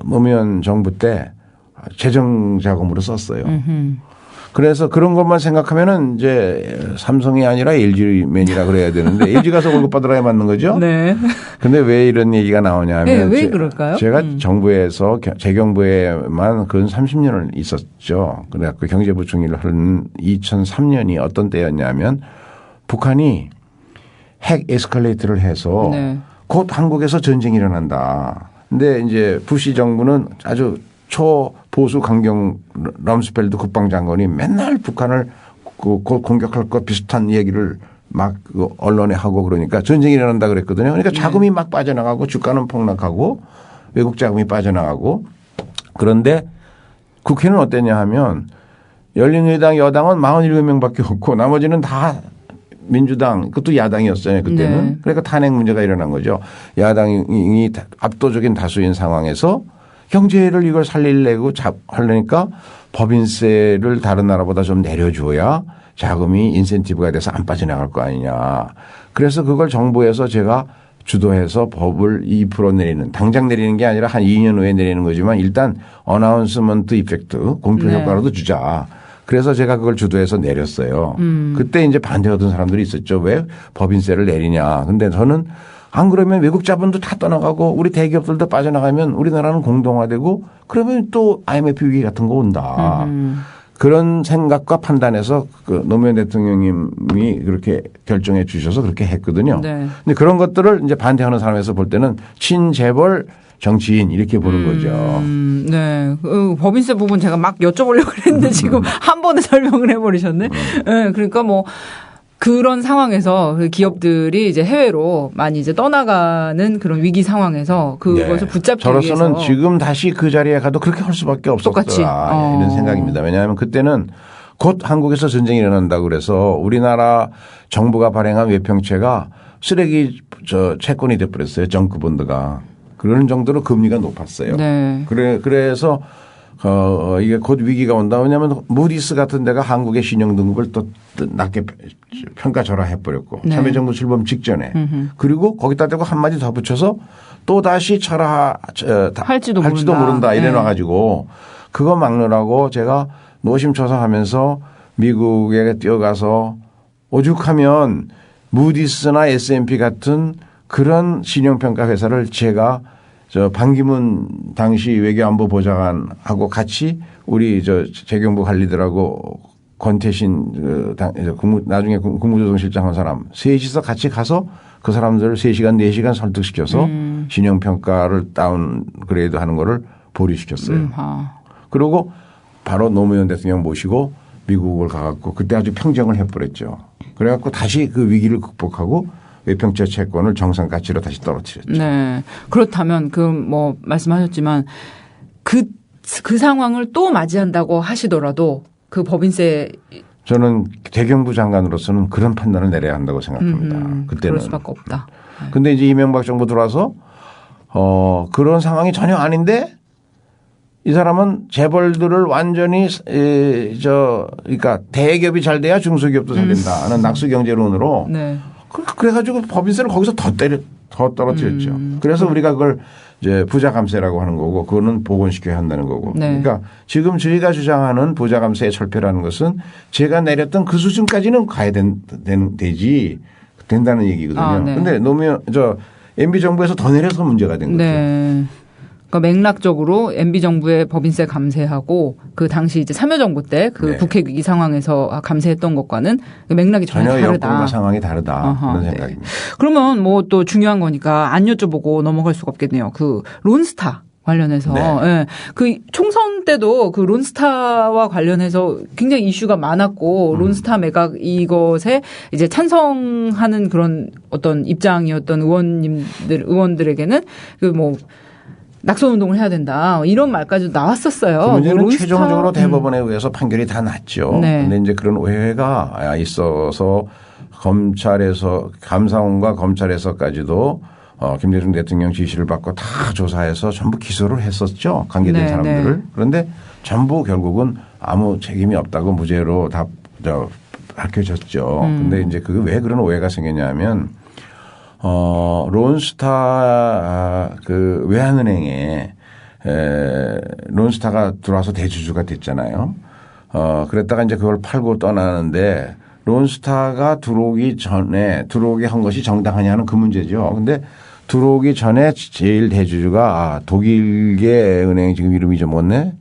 노무현 정부 때 재정 자금으로 썼어요. 그래서 그런 것만 생각하면은 이제 삼성이 아니라 LG맨이라 그래야 되는데 LG 가서 월급 받으라야 맞는 거죠. 네. 근데 왜 이런 얘기가 나오냐면 네, 왜 그럴까요? 제가 정부에서 재경부에만 근 30년을 있었죠. 그래갖고 경제부총리를 한 2003년이 어떤 때였냐면 북한이 핵 에스컬레이트를 해서 곧 한국에서 전쟁이 일어난다. 근데 이제 부시 정부는 아주 초보수 강경 럼스펠드 국방장관이 맨날 북한을 곧 공격할 것 비슷한 얘기를 막 언론에 하고 그러니까 전쟁이 일어난다 그랬거든요. 그러니까 자금이 막 빠져나가고 주가는 폭락하고 외국 자금이 빠져나가고 그런데 국회는 어땠냐 하면 열린의당 여당은 47명밖에 없고 나머지는 다 민주당 그것도 야당이었어요 그때는. 네. 그러니까 탄핵 문제가 일어난 거죠. 야당이 압도적인 다수인 상황에서 경제를 이걸 살리려고 하려니까 법인세를 다른 나라보다 좀 내려줘야 자금이 인센티브가 돼서 안 빠져나갈 거 아니냐. 그래서 그걸 정부에서 제가 주도해서 법을 2% 내리는 당장 내리는 게 아니라 한 2년 후에 내리는 거지만 일단 어나운스먼트 이펙트 공표 효과라도 주자. 그래서 제가 그걸 주도해서 내렸어요. 그때 이제 반대하던 사람들이 있었죠. 왜 법인세를 내리냐. 근데 저는 안 그러면 외국 자본도 다 떠나가고 우리 대기업들도 빠져나가면 우리나라는 공동화되고 그러면 또 IMF 위기 같은 거 온다. 그런 생각과 판단해서 그 노무현 대통령님이 그렇게 결정해 주셔서 그렇게 했거든요. 네. 근데 그런 것들을 이제 반대하는 사람에서 볼 때는 친재벌 정치인 이렇게 보는 거죠. 네. 법인세 부분 제가 막 여쭤보려고 했는데 지금 한 번에 설명을 해버리셨네. 네. 그러니까 뭐 그런 상황에서 그 기업들이 이제 해외로 많이 이제 떠나가는 그런 위기 상황에서 그것을 붙잡기 저로서는 위해서 지금 다시 그 자리에 가도 그렇게 할 수밖에 똑같이. 없었다 이런 생각입니다. 왜냐하면 그때는 곧 한국에서 전쟁이 일어난다고 그래서 우리나라 정부가 발행한 외평채가 쓰레기 채권이 돼버렸어요. 정크본드가. 그런 정도로 금리가 높았어요. 네. 그래서 이게 곧 위기가 온다. 왜냐하면 무디스 같은 데가 한국의 신용 등급을 또 낮게 평가절하해버렸고 네. 참여정부 출범 직전에 그리고 거기다 대고 한마디 더 붙여서 또 다시 할지도 모른다 이래 놔가지고 그거 막느라고 제가 노심초사하면서 미국에 뛰어가서 오죽하면 무디스나 S&P 같은 그런 신용평가 회사를 제가 반기문 당시 외교안보 보좌관하고 같이 우리 재경부 관리들하고 권태신 나중에 국무조정실장 한 사람 셋이서 같이 가서 그 사람들을 3시간 4시간 설득시켜서 신용평가를 다운그레이드 하는 거를 보류시켰어요. 그리고 바로 노무현 대통령 모시고 미국을 가갖고 그때 아주 평정을 해버렸죠. 그래갖고 다시 그 위기를 극복하고 외평채 채권을 정상 가치로 다시 떨어뜨렸죠. 네. 그렇다면 뭐 말씀하셨지만 그 상황을 또 맞이한다고 하시더라도 그 법인세 저는 대경부 장관으로서는 그런 판단을 내려야 한다고 생각합니다. 그때는. 그럴 수밖에 없다. 근데 이제 이명박 정부 들어와서 그런 상황이 전혀 아닌데 이 사람은 재벌들을 완전히 그러니까 대기업이 잘 돼야 중소기업도 잘 된다는 낙수 경제론으로 네. 그래가지고 법인세를 거기서 더 떨어뜨렸죠. 그래서 우리가 그걸 이제 부자 감세라고 하는 거고 그거는 복원시켜야 한다는 거고. 네. 그러니까 지금 저희가 주장하는 부자 감세의 철폐라는 것은 제가 내렸던 그 수준까지는 가야 되지 된다는 얘기거든요. 네. 근데 노무현 MB 정부에서 더 내려서 문제가 된 거죠. 네. 그러니까 맥락적으로 MB 정부의 법인세 감세하고 그 당시 이제 참여정부 때 그 네. 북핵 위기 상황에서 감세했던 것과는 그 맥락이 전혀 다르다. 여건과 상황이 다르다. 그런 생각입니다. 그러면 뭐 또 중요한 거니까 안 여쭤보고 넘어갈 수가 없겠네요. 그 론스타 관련해서 예. 그 총선 때도 그 론스타와 관련해서 굉장히 이슈가 많았고 론스타 매각 이것에 이제 찬성하는 그런 어떤 입장이었던 의원들에게는 그 뭐 낙선 운동을 해야 된다 이런 말까지 나왔었어요. 그 문제는 론스타. 최종적으로 대법원에 의해서 판결이 다 났죠. 네. 그런데 이제 그런 오해가 있어서 검찰에서 감사원과 검찰에서까지도 김대중 대통령 지시를 받고 다 조사해서 전부 기소를 했었죠. 관계된 네, 사람들을. 네. 그런데 전부 결국은 아무 책임이 없다고 무죄로 다 밝혀졌죠. 그런데 이제 그게 왜 그런 오해가 생겼냐면 론스타 그 외환은행에 론스타가 들어와서 대주주가 됐잖아요. 그랬다가 이제 그걸 팔고 떠나는데 론스타가 들어오게 한 것이 정당하냐는 그 문제죠. 근데 들어오기 전에 제일 대주주가 독일계 은행 지금 이름이 좀 뭐네?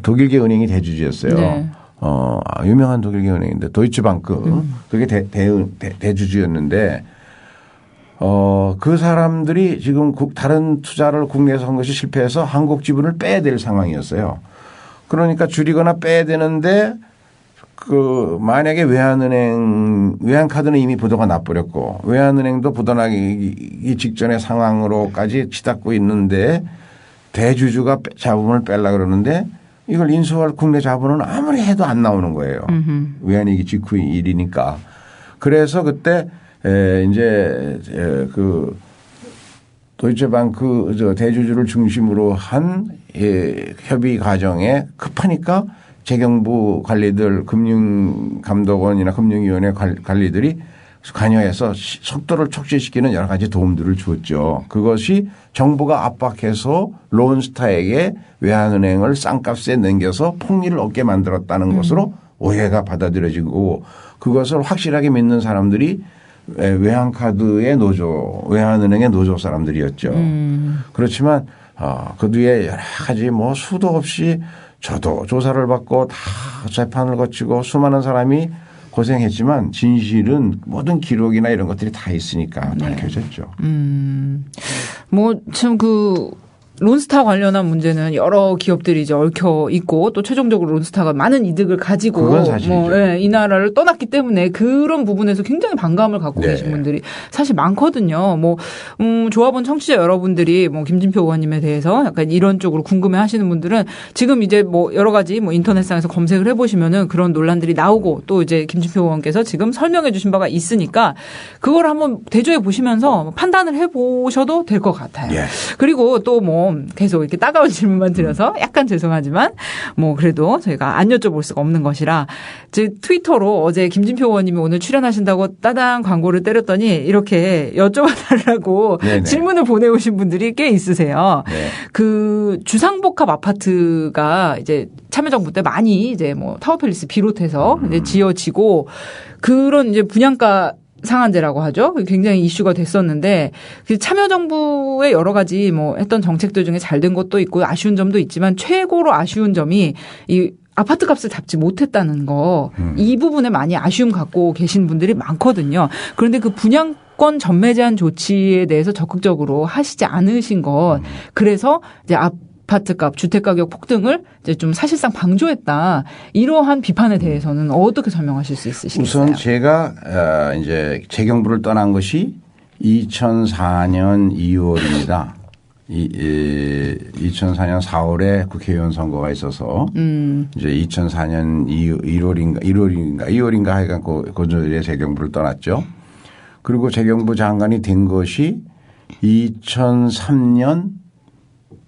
독일계 은행이 대주주였어요. 네. 유명한 독일계 은행인데 도이치방크 그게 대주주였는데 그 사람들이 지금 다른 투자를 국내에서 한 것이 실패해서 한국 지분을 빼야 될 상황이었어요. 그러니까 줄이거나 빼야 되는데 만약에 외환카드는 이미 부도가 나버렸고 외환은행도 부도 나기 직전의 상황으로까지 치닫고 있는데 대주주가 자본을 빼려고 그러는데 이걸 인수할 국내 자본은 아무리 해도 안 나오는 거예요. 외환위기 직후의 일이니까. 그래서 그때 이제 그 도이체방크 대주주를 중심으로 한 협의 과정에 급하니까 재경부 관리들 금융감독원이나 금융위원회 관리들이 관여해서 속도를 촉진시키는 여러 가지 도움들을 주었죠. 그것이 정부가 압박해서 론스타에게 외환은행을 싼값에 넘겨서 폭리를 얻게 만들었다는 것으로 오해가 받아들여지고 그것을 확실하게 믿는 사람들이 외환카드의 노조, 외환은행의 노조 사람들이었죠. 그렇지만 그 뒤에 여러 가지 뭐 수도 없이 저도 조사를 받고 다 재판을 거치고 수많은 사람이 고생했지만 진실은 모든 기록이나 이런 것들이 다 있으니까 밝혀졌죠. 뭐 참 론스타 관련한 문제는 여러 기업들이 이제 얽혀 있고 또 최종적으로 론스타가 많은 이득을 가지고 그건 사실이죠. 이 나라를 떠났기 때문에 그런 부분에서 굉장히 반감을 갖고 계신 분들이 사실 많거든요. 뭐 조합원 청취자 여러분들이 뭐 김진표 의원님에 대해서 약간 이런 쪽으로 궁금해하시는 분들은 지금 이제 뭐 여러 가지 뭐 인터넷상에서 검색을 해보시면은 그런 논란들이 나오고 또 이제 김진표 의원께서 지금 설명해주신 바가 있으니까 그걸 한번 대조해 보시면서 판단을 해보셔도 될 것 같아요. 예. 그리고 또 뭐 계속 이렇게 따가운 질문만 드려서 약간 죄송하지만 뭐 그래도 저희가 안 여쭤볼 수가 없는 것이라 제 트위터로 어제 김진표 의원님이 오늘 출연하신다고 따당 광고를 때렸더니 이렇게 여쭤봐달라고 질문을 보내오신 분들이 꽤 있으세요. 네. 그 주상복합 아파트가 이제 참여정부 때 많이 이제 뭐 타워팰리스 비롯해서 이제 지어지고 그런 이제 분양가 상한제라고 하죠. 굉장히 이슈가 됐었는데 참여정부의 여러 가지 뭐 했던 정책들 중에 잘 된 것도 있고 아쉬운 점도 있지만 최고로 아쉬운 점이 이 아파트 값을 잡지 못했다는 거. 이 부분에 많이 아쉬움 갖고 계신 분들이 많거든요. 그런데 그 분양권 전매 제한 조치에 대해서 적극적으로 하시지 않으신 것. 그래서 이제 아파트값, 주택가격 폭등을 이제 좀 사실상 방조했다. 이러한 비판에 대해서는 어떻게 설명하실 수 있으시겠어요? 우선 제가 이제 재경부를 떠난 것이 2004년 2월입니다. 2004년 4월에 국회의원 선거가 있어서 이제 2004년 2월인가 하여간 그 전에 재경부를 떠났죠. 그리고 재경부 장관이 된 것이 2003년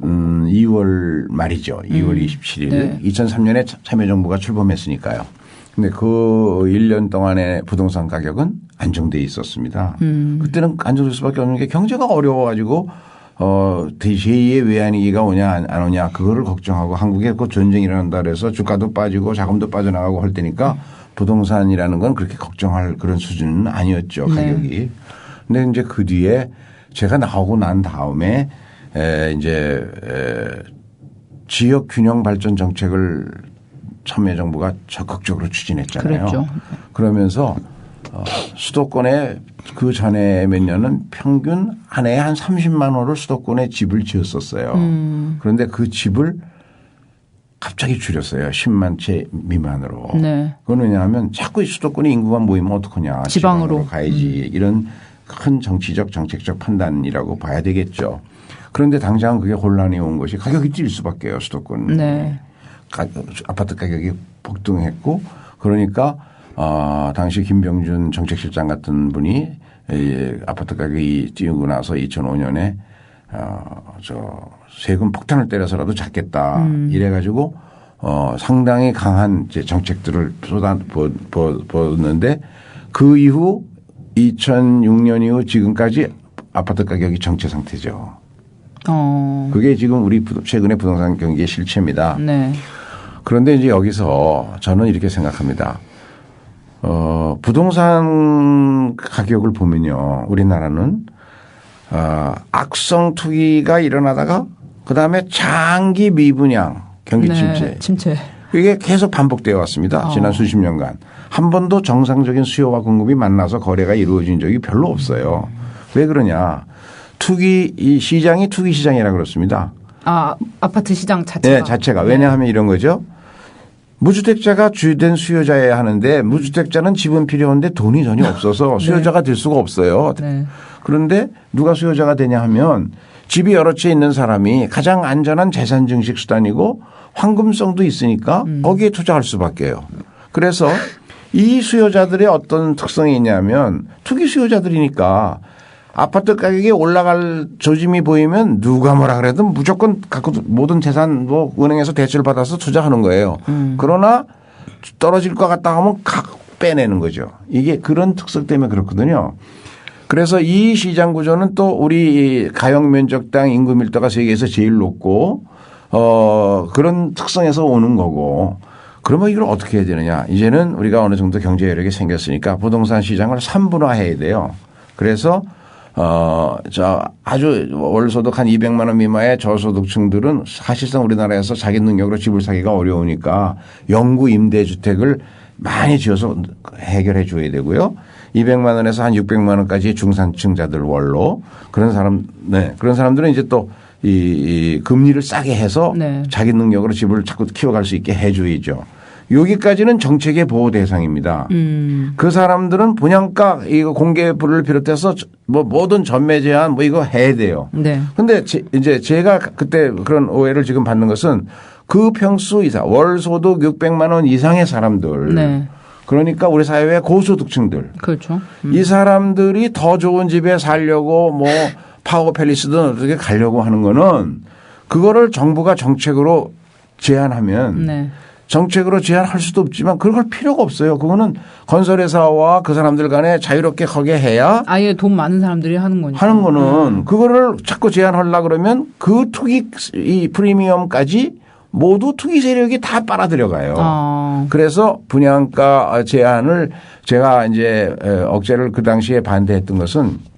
2월 말이죠. 2월 27일. 네. 2003년에 참여정부가 출범했으니까요. 근데 그 1년 동안의 부동산 가격은 안정돼 있었습니다. 그때는 안정될 수밖에 없는 게 경제가 어려워가지고 제2의 외환위기가 오냐 안 오냐 그거를 걱정하고 한국에 그 전쟁이 일어난다 그래서 주가도 빠지고 자금도 빠져나가고 할 때니까 부동산이라는 건 그렇게 걱정할 그런 수준은 아니었죠. 가격이. 네. 근데 이제 그 뒤에 제가 나오고 난 다음에 지역 균형 발전 정책을 참여정부가 적극적으로 추진했잖아요. 그랬죠. 그러면서 수도권에 그 전에 몇 년은 평균 한 해에 한 30만 호를 수도권에 집을 지었었어요. 그런데 그 집을 갑자기 줄였어요. 10만 채 미만으로. 네. 그건 왜냐하면 자꾸 수도권에 인구가 모이면 어떡하냐. 지방으로 가야지. 이런 큰 정치적 정책적 판단이라고 봐야 되겠죠. 그런데 당장 그게 혼란이 온 것이 가격이 뛸 수밖에요. 수도권. 네. 아파트 가격이 폭등했고 그러니까 당시 김병준 정책실장 같은 분이 아파트 가격이 뛰고 나서 2005년에 세금 폭탄을 때려서라도 잡겠다 이래가지고 상당히 강한 이제 정책들을 쏟아붓는데 그 이후 2006년 이후 지금까지 아파트 가격이 정체 상태죠. 그게 지금 우리 최근의 부동산 경기의 실체입니다. 네. 그런데 이제 여기서 저는 이렇게 생각합니다. 부동산 가격을 보면요. 우리나라는 악성 투기가 일어나다가 그다음에 장기 미분양 경기 침체. 침체. 이게 계속 반복되어 왔습니다. 지난 수십 년간. 한 번도 정상적인 수요와 공급이 만나서 거래가 이루어진 적이 별로 없어요. 왜 그러냐. 이 시장이 투기 시장이라 그렇습니다. 아파트 시장 자체가. 네, 자체가. 왜냐하면 이런 거죠. 무주택자가 주된 수요자여야 하는데 무주택자는 집은 필요한데 돈이 전혀 없어서 수요자가 될 수가 없어요. 네. 그런데 누가 수요자가 되냐 하면 집이 여러 채 있는 사람이 가장 안전한 재산 증식 수단이고 황금성도 있으니까 거기에 투자할 수밖에요. 그래서 이 수요자들의 어떤 특성이 있냐면 투기 수요자들이니까 아파트 가격이 올라갈 조짐이 보이면 누가 뭐라 그래도 무조건 갖고 모든 재산 뭐 은행에서 대출을 받아서 투자하는 거예요. 그러나 떨어질 것 같다 하면 각 빼내는 거죠. 이게 그런 특성 때문에 그렇거든요. 그래서 이 시장 구조는 또 우리 가용 면적당 인구 밀도가 세계에서 제일 높고 그런 특성에서 오는 거고 그러면 이걸 어떻게 해야 되느냐. 이제는 우리가 어느 정도 경제 여력이 생겼으니까 부동산 시장을 3분화해야 돼요. 그래서 아주 월소득 한 200만 원 미만의 저소득층들은 사실상 우리나라에서 자기 능력으로 집을 사기가 어려우니까 영구 임대주택을 많이 지어서 해결해 줘야 되고요. 200만 원에서 한 600만 원까지 중산층자들 월로 그런 사람들은 이제 또 이 금리를 싸게 해서 네. 자기 능력으로 집을 자꾸 키워갈 수 있게 해줘야죠. 여기까지는 정책의 보호 대상입니다. 그 사람들은 분양가 이거 공개부를 비롯해서 뭐 모든 전매 제한 뭐 이거 해야 돼요. 네. 근데 이제 제가 그때 그런 오해를 지금 받는 것은 그 평수 이상 월 소득 600만 원 이상의 사람들. 네. 그러니까 우리 사회의 고소득층들. 그렇죠. 이 사람들이 더 좋은 집에 살려고 뭐 파워 팰리스든 어떻게 가려고 하는 거는 그거를 정부가 정책으로 제한하면 네. 정책으로 제한할 수도 없지만 그걸 필요가 없어요. 그거는 건설회사와 그 사람들 간에 자유롭게 하게 해야 아예 돈 많은 사람들이 하는 거니까. 하는 거는 그거를 자꾸 제한하려고 그러면 그 투기 이 프리미엄까지 모두 투기 세력이 다 빨아들여가요. 그래서 분양가 제한을 제가 이제 억제를 그 당시에 반대했던 것은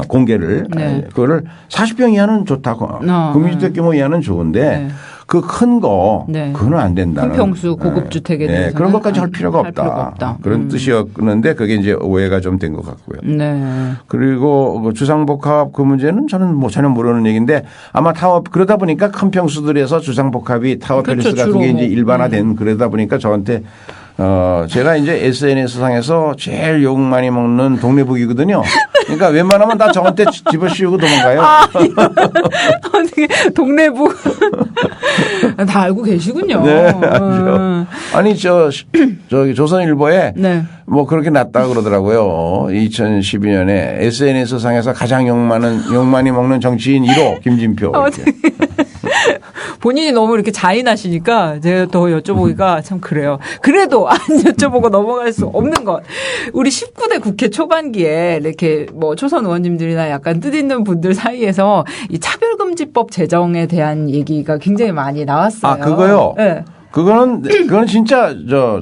공개를 네. 그거를 40평 이하는 좋다고 금융주택 규모 이하는 좋은데 네. 그 큰 거 네. 그거는 안 된다는. 큰 평수 고급 주택에 대해서 네. 그런 것까지 할 필요가 없다. 그런 뜻이었는데 그게 이제 오해가 좀 된 것 같고요. 네. 그리고 주상복합 그 문제는 저는 뭐 전혀 모르는 얘기인데 아마 타워 그러다 보니까 큰 평수들에서 주상복합이 타워 그렇죠. 팰리스 같은 게 이제 뭐. 일반화된 그러다 보니까 저한테 제가 이제 SNS상에서 제일 욕 많이 먹는 동네북이거든요. 그러니까 웬만하면 다 저한테 집어 씌우고 도망가요. 동네북. 다 알고 계시군요. 네, 알죠. 아니, 저기 조선일보에 네. 뭐 그렇게 났다 그러더라고요. 2012년에 SNS상에서 가장 욕 많이 먹는 정치인 1호 김진표. 본인이 너무 이렇게 자인하시니까 제가 더 여쭤보기가 참 그래요. 그래도 안 여쭤보고 넘어갈 수 없는 것. 우리 19대 국회 초반기에 이렇게 뭐 초선 의원님들이나 약간 뜻있는 분들 사이에서 이 차별금지법 제정에 대한 얘기가 굉장히 많이 나왔어요. 아, 그거요? 네. 그건 진짜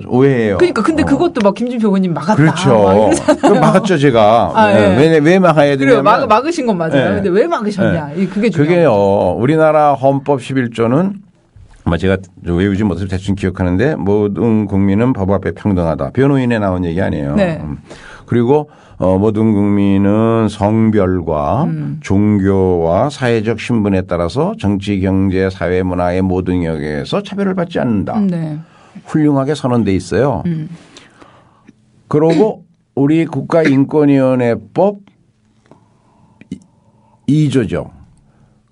오해예요. 그러니까 근데 그것도 막 김진표 의원님 막았다. 그렇죠. 막았죠 제가. 왜 막아야 되냐면. 그래요. 막으신 건 맞아요. 네. 근데 왜 막으셨냐. 네. 그게 중요해요. 그게요. 우리나라 헌법 11조는 아마 제가 외우지 못해서 대충 기억하는데 모든 국민은 법 앞에 평등하다. 변호인에 나온 얘기 아니에요. 네. 그리고 모든 국민은 성별과 종교와 사회적 신분에 따라서 정치, 경제, 사회, 문화의 모든 영역에서 차별을 받지 않는다. 네. 훌륭하게 선언돼 있어요. 그러고 우리 국가인권위원회법 2조죠.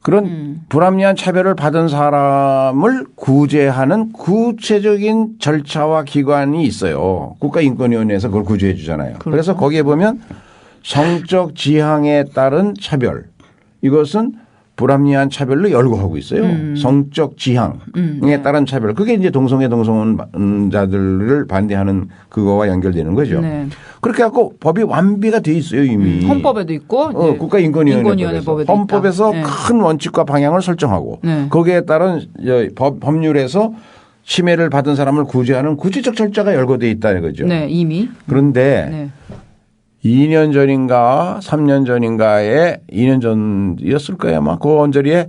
그런 불합리한 차별을 받은 사람을 구제하는 구체적인 절차와 기관이 있어요. 국가인권위원회에서 그걸 구제해 주잖아요. 그렇죠. 그래서 거기에 보면 성적 지향에 따른 차별 이것은 불합리한 차별로 열거하고 있어요. 성적 지향에 따른 차별. 그게 이제 동성애자들을 반대하는 그거와 연결되는 거죠. 네. 그렇게 갖고 법이 완비가 돼 있어요 이미. 헌법에도 있고 국가인권위원회법에서. 헌법에서 네. 큰 원칙과 방향을 설정하고 거기에 따른 법률에서 침해를 받은 사람을 구제하는 구체적 절차가 열거돼 있다는 거죠. 네, 이미. 그런데 2년 전인가 3년 전인가에 2년 전이었을 거예요. 아마 그 언저리에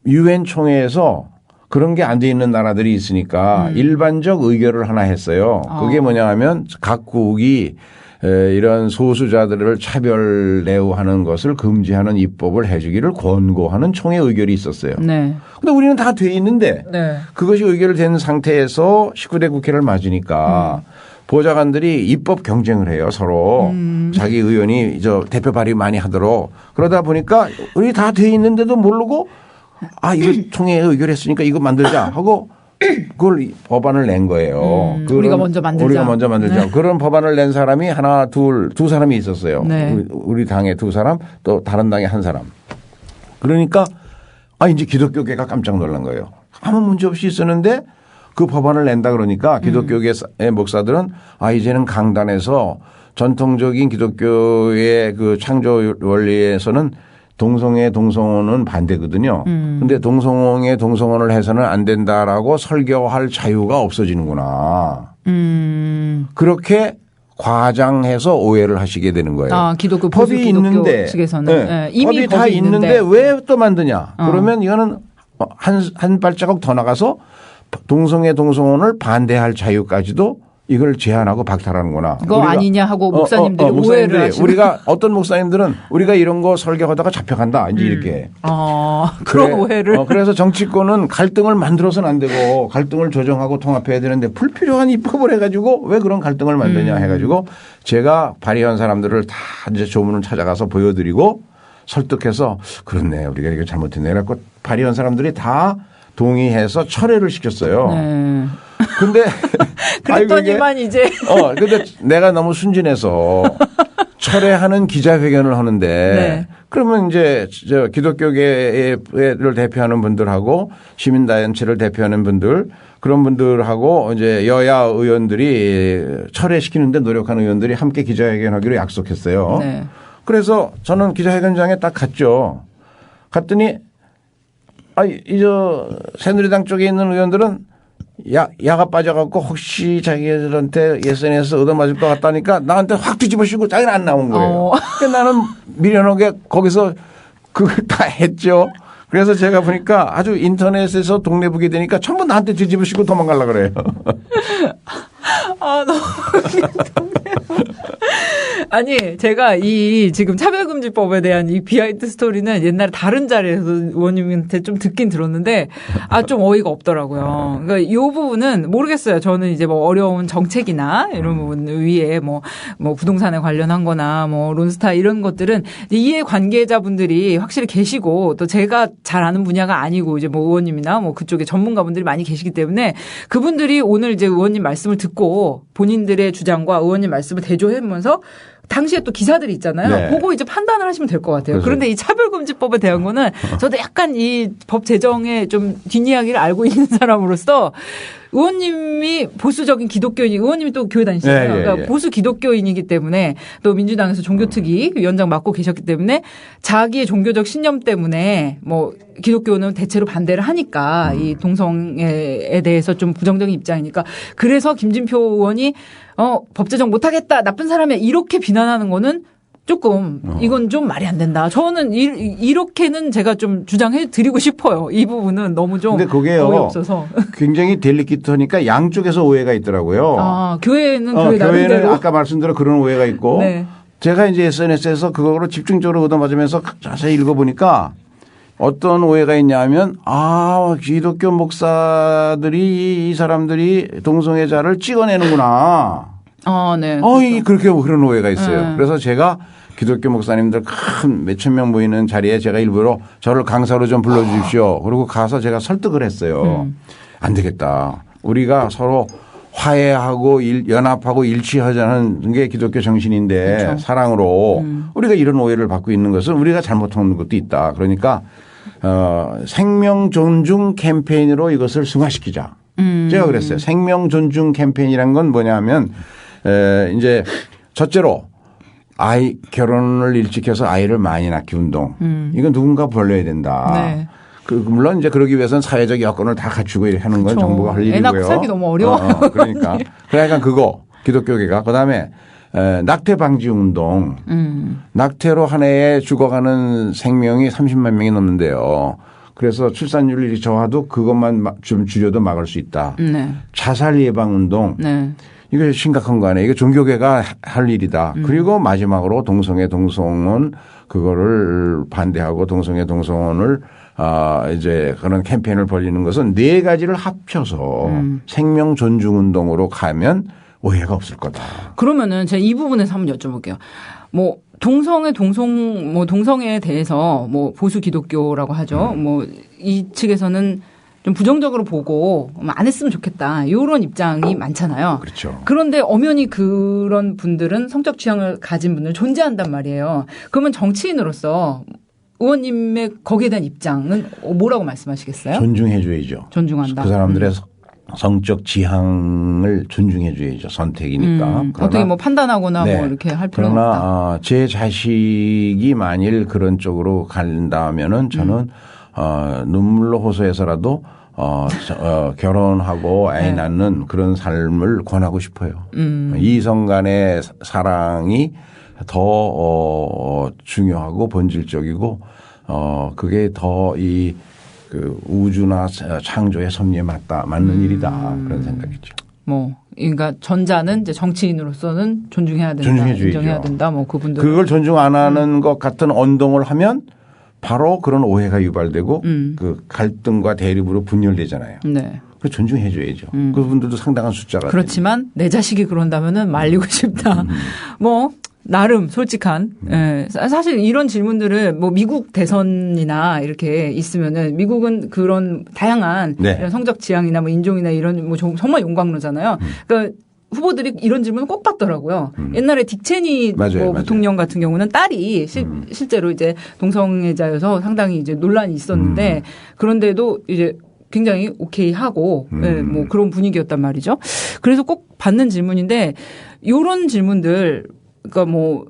유엔 총회에서 그런 게 안 돼 있는 나라들이 있으니까 일반적 의결을 하나 했어요. 그게 뭐냐 하면 각국이 이런 소수자들을 차별 대우하는 것을 금지하는 입법을 해주기를 권고하는 총회 의결이 있었어요. 네. 근데 우리는 다 돼 있는데 네. 그것이 의결된 상태에서 19대 국회를 맞으니까 보좌관들이 입법 경쟁을 해요. 서로 자기 의원이 대표 발의 많이 하도록. 그러다 보니까 우리 다 돼 있는데도 모르고 이거 총회에 의결했으니까 이거 만들자 하고 그걸 법안을 낸 거예요. 우리가 먼저 만들자. 네. 그런 법안을 낸 사람이 두 사람이 있었어요. 네. 우리 당에 두 사람 또 다른 당에 한 사람. 그러니까 이제 기독교계가 깜짝 놀란 거예요. 아무 문제 없이 있었는데 그 법안을 낸다 그러니까 기독교계의 목사들은 이제는 강단에서 전통적인 기독교의 그 창조 원리에서는 동성애 동성혼은 반대거든요. 근데 동성애 동성혼을 해서는 안 된다라고 설교할 자유가 없어지는구나. 그렇게 과장해서 오해를 하시게 되는 거예요. 기독교 법이 있는데 측에서는 네. 이미 법이 다 있는데 왜 또 만드냐? 그러면 이거는 한 발자국 더 나가서 동성애 동성혼을 반대할 자유까지도 이걸 제한하고 박탈하는구나. 그거 아니냐 하고 목사님들이 오해를 하시고. 우리가 어떤 목사님들은 우리가 이런 거 설교하다가 잡혀간다. 이제 이렇게. 그런 오해를. 그래서 정치권은 갈등을 만들어서는 안 되고 갈등을 조정하고 통합해야 되는데 불필요한 입법을 해가지고 왜 그런 갈등을 만드냐 해가지고 제가 발의한 사람들을 다 이제 조문을 찾아가서 보여드리고 설득해서 그렇네. 우리가 이거 잘못했네. 그래갖고 발의한 사람들이 다 동의해서 철회를 시켰어요. 네. 근데 그랬더니만 이제 근데 내가 너무 순진해서 철회하는 기자회견을 하는데 네. 그러면 이제 기독교계를 대표하는 분들하고 시민단체를 대표하는 분들 그런 분들하고 이제 여야 의원들이 철회시키는데 노력하는 의원들이 함께 기자회견하기로 약속했어요. 네. 그래서 저는 기자회견장에 딱 갔죠. 갔더니 새누리당 쪽에 있는 의원들은 야가 빠져갖고 혹시 자기들한테 예선에서 얻어맞을 것 같다니까 나한테 확 뒤집어씌고 자기는 안 나온 거예요. 그러니까 나는 미련하게 거기서 그걸 다 했죠. 그래서 제가 보니까 아주 인터넷에서 동네북이 되니까 전부 나한테 뒤집어씌고 도망가려고 그래요. 너무 아니 제가 이 지금 차별금지법에 대한 이 비하인드 스토리는 옛날에 다른 자리에서 의원님한테 좀 듣긴 들었는데 좀 어이가 없더라고요. 그러니까 이 부분은 모르겠어요. 저는 이제 뭐 어려운 정책이나 이런 부분 위에 뭐 부동산에 관련한 거나 뭐 론스타 이런 것들은 이해 관계자분들이 확실히 계시고 또 제가 잘 아는 분야가 아니고 이제 뭐 의원님이나 뭐 그쪽에 전문가분들이 많이 계시기 때문에 그분들이 오늘 이제 의원님 말씀을 듣고 본인들의 주장과 의원님 말씀을 대조하면서 당시에 또 기사들이 있잖아요. 네. 보고 이제 판단을 하시면 될 것 같아요. 그래서. 그런데 이 차별금지법에 대한 거는 저도 약간 이 법 제정의 좀 뒷이야기를 알고 있는 사람으로서 의원님이 보수적인 기독교인, 의원님이 또 교회 다니시잖아요. 네, 그러니까 보수 기독교인이기 때문에 또 민주당에서 종교특위 위원장 맡고 계셨기 때문에 자기의 종교적 신념 때문에 뭐 기독교는 대체로 반대를 하니까 이 동성애에 대해서 좀 부정적인 입장이니까 그래서 김진표 의원이 법 제정 못하겠다 나쁜 사람이야 이렇게 비난하는 거는 조금 이건 좀 말이 안 된다. 저는 이렇게는 제가 좀 주장해 드리고 싶어요. 이 부분은 너무 좀 근데 그게요. 어이없어서. 굉장히 델리키트하니까 양쪽에서 오해가 있더라고요. 교회는 교회 교회는 나름대로. 아까 말씀대로 그런 오해가 있고 네. 제가 이제 SNS에서 그거로 집중적으로 얻어맞으면서 자세히 읽어보니까 어떤 오해가 있냐면 기독교 목사들이 이 사람들이 동성애자를 찍어내는구나. 네. 그렇게 그런 오해가 있어요. 그래서 제가 기독교 목사님들 큰 몇천 명 모이는 자리에 제가 일부러 저를 강사로 좀 불러주십시오. 그리고 가서 제가 설득을 했어요. 안 되겠다. 우리가 서로 화해하고 연합하고 일치하자는 게 기독교 정신인데 그렇죠. 사랑으로 우리가 이런 오해를 받고 있는 것은 우리가 잘못하는 것도 있다. 그러니까 생명 존중 캠페인으로 이것을 승화시키자. 제가 그랬어요. 생명 존중 캠페인이란 건 뭐냐면 이제 첫째로 결혼을 일찍 해서 아이를 많이 낳기 운동. 이건 누군가 벌려야 된다. 네. 물론 이제 그러기 위해서는 사회적 여건을 다 갖추고 이렇게 하는 건 그렇죠. 정부가 할 일이고요. 애 낳고 살기 너무 어려워요. 그러니까 그거 기독교계가 그다음에 낙태 방지 운동. 낙태로 한 해에 죽어가는 생명이 30만 명이 넘는데요. 그래서 출산율이 저하도 그것만 좀 줄여도 막을 수 있다. 네. 자살 예방 운동. 네. 이거 심각한 거 아니에요. 이거 종교계가 할 일이다. 그리고 마지막으로 동성애 동성혼 그거를 반대하고 동성애 동성혼을 이제 그런 캠페인을 벌이는 것은 네 가지를 합쳐서 생명 존중 운동으로 가면 오해가 없을 거다. 그러면은 제가 이 부분에서 한번 여쭤볼게요. 뭐 동성애에 대해서 뭐 보수 기독교라고 하죠. 뭐 이 측에서는 좀 부정적으로 보고 안 했으면 좋겠다. 이런 입장이 많잖아요. 그렇죠. 그런데 엄연히 그런 분들은 성적 취향을 가진 분들 존재한단 말이에요. 그러면 정치인으로서 의원님의 거기에 대한 입장은 뭐라고 말씀하시겠어요? 존중해줘야죠. 존중한다. 그 사람들의 성적 지향을 존중해줘야죠. 선택이니까. 어떻게 뭐 판단하거나 뭐 이렇게 할 필요는 없다. 그러나 제 자식이 만일 그런 쪽으로 간다면은 저는 눈물로 호소해서라도 결혼하고 애 낳는 그런 삶을 권하고 싶어요. 이성 간의 사랑이 더 중요하고 본질적이고 그게 더 그 우주나 창조의 섭리에 맞는 일이다 그런 생각이죠. 그러니까 전자는 이제 정치인으로서는 존중해야 된다, 존중해줘야죠. 인정해야 된다. 뭐 그분들 그걸 존중 안 하는 것 같은 언동을 하면 바로 그런 오해가 유발되고 그 갈등과 대립으로 분열되잖아요. 네. 그 존중해줘야죠. 그분들도 상당한 숫자가. 그렇지만 내 자식이 그런다면은 말리고 싶다. 뭐 나름 솔직한. 예. 사실 이런 질문들을 뭐 미국 대선이나 이렇게 있으면은 미국은 그런 다양한 이런 성적 지향이나 뭐 인종이나 이런 뭐 정말 용광로잖아요. 그러니까 후보들이 이런 질문을 꼭 받더라고요. 옛날에 딕 체니 부통령 같은 경우는 딸이 실제로 이제 동성애자여서 상당히 이제 논란이 있었는데 그런데도 이제 굉장히 오케이 하고 네, 뭐 그런 분위기였단 말이죠. 그래서 꼭 받는 질문인데 이런 질문들 그러니까 뭐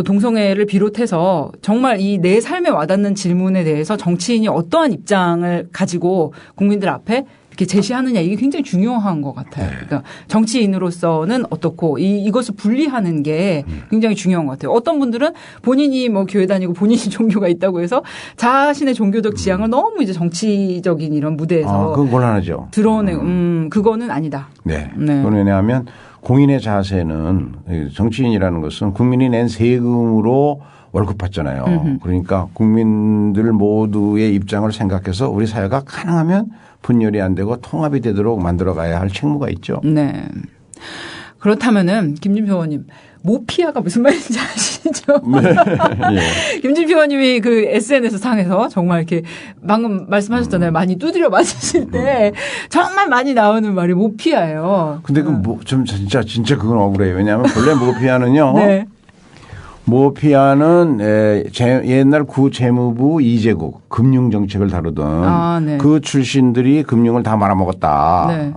동성애를 비롯해서 정말 이 내 삶에 와닿는 질문에 대해서 정치인이 어떠한 입장을 가지고 국민들 앞에 이렇게 제시하느냐 이게 굉장히 중요한 것 같아요. 그러니까 정치인으로서는 어떻고 이것을 분리하는 게 굉장히 중요한 것 같아요. 어떤 분들은 본인이 뭐 교회 다니고 본인이 종교가 있다고 해서 자신의 종교적 지향을 너무 이제 정치적인 이런 무대에서 그건 곤란하죠. 드러내고 그거는 아니다. 네. 그건 왜냐하면 공인의 자세는 정치인이라는 것은 국민이 낸 세금으로 월급 받잖아요. 그러니까 국민들 모두의 입장을 생각해서 우리 사회가 가능하면 분열이 안 되고 통합이 되도록 만들어 가야 할 책무가 있죠. 네. 그렇다면은 김진표 의원님 모피아가 무슨 말인지 아시죠? 네. 예. 김진표 의원님이 그 SNS 상에서 정말 이렇게 방금 말씀하셨잖아요. 많이 두드려 맞으실 때 정말 많이 나오는 말이 모피아예요. 근데 좀 진짜 그건 억울해요. 왜냐하면 본래 모피아는요. 네. 모피아는 옛날 구재무부 이재국 금융정책을 다루던 그 출신들이 금융을 다 말아먹었다. 네.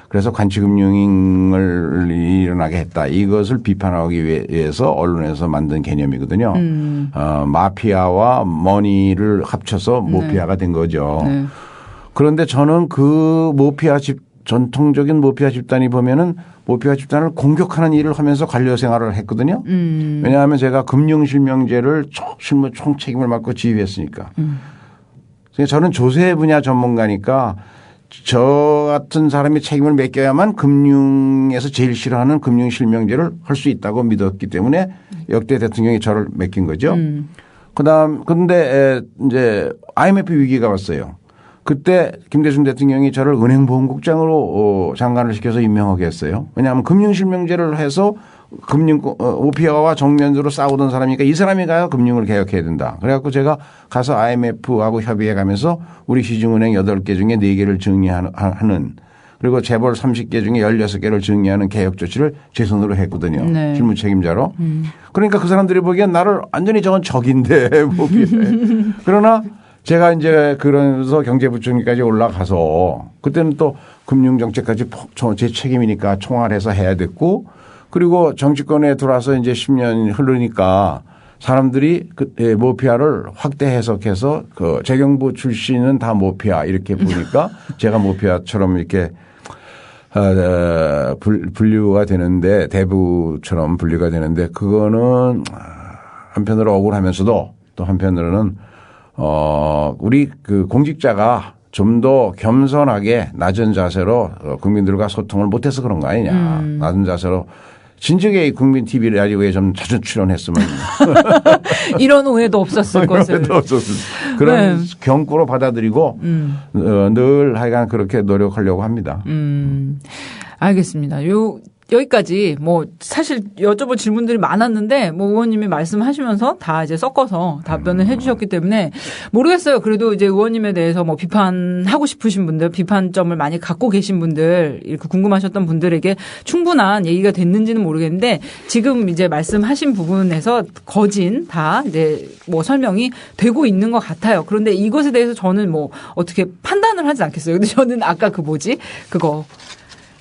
그래서 관치금융을 일어나게 했다. 이것을 비판하기 위해서 언론에서 만든 개념이거든요. 마피아와 머니를 합쳐서 모피아가 된 거죠. 네. 그런데 저는 그 전통적인 모피아 집단이 보면은 모피아 집단을 공격하는 일을 하면서 관료 생활을 했거든요. 왜냐하면 제가 금융실명제를 총책임을 맡고 지휘했으니까. 저는 조세 분야 전문가니까 저 같은 사람이 책임을 맡겨야만 금융에서 제일 싫어하는 금융실명제를 할 수 있다고 믿었기 때문에 역대 대통령이 저를 맡긴 거죠. 그런데 이제 IMF 위기가 왔어요. 그때 김대중 대통령이 저를 은행보험국장으로 장관을 시켜서 임명하게 했어요. 왜냐하면 금융실명제를 해서 오피아와 정면으로 싸우던 사람이니까 이 사람이 가야 금융을 개혁해야 된다. 그래갖고 제가 가서 IMF하고 협의해 가면서 우리 시중은행 8개 중에 4개를 정리하는 그리고 재벌 30개 중에 16개를 정리하는 개혁 조치를 제 손으로 했거든요. 네. 실무 책임자로. 그러니까 그 사람들이 보기엔 나를 완전히 저건 적인데 그러나 제가 이제 그러면서 경제부총리까지 올라가서 그때는 또 금융정책까지 제 책임이니까 총괄해서 해야 됐고 그리고 정치권에 들어와서 이제 10년 흐르니까 사람들이 모피아를 확대 해석해서 그 재경부 출신은 다 모피아 이렇게 보니까 제가 모피아처럼 이렇게 분류가 되는데 대부처럼 분류가 되는데 그거는 한편으로 억울하면서도 또 한편으로는 우리 그 공직자가 좀 더 겸손하게 낮은 자세로 국민들과 소통을 못해서 그런 거 아니냐. 낮은 자세로 진즉에 국민 TV 라디오에 좀 자주 출연했으면 이런 오해도 없었을 것을. 그런 네. 경고로 받아들이고 늘 하여간 그렇게 노력하려고 합니다. 알겠습니다. 여기까지 뭐 사실 여쭤볼 질문들이 많았는데 뭐 의원님이 말씀하시면서 다 이제 섞어서 답변을 해주셨기 때문에 모르겠어요. 그래도 이제 의원님에 대해서 뭐 비판하고 싶으신 분들, 비판점을 많이 갖고 계신 분들, 이렇게 궁금하셨던 분들에게 충분한 얘기가 됐는지는 모르겠는데 지금 이제 말씀하신 부분에서 거진 다 이제 뭐 설명이 되고 있는 것 같아요. 그런데 이것에 대해서 저는 뭐 어떻게 판단을 하지 않겠어요. 근데 저는 아까 그거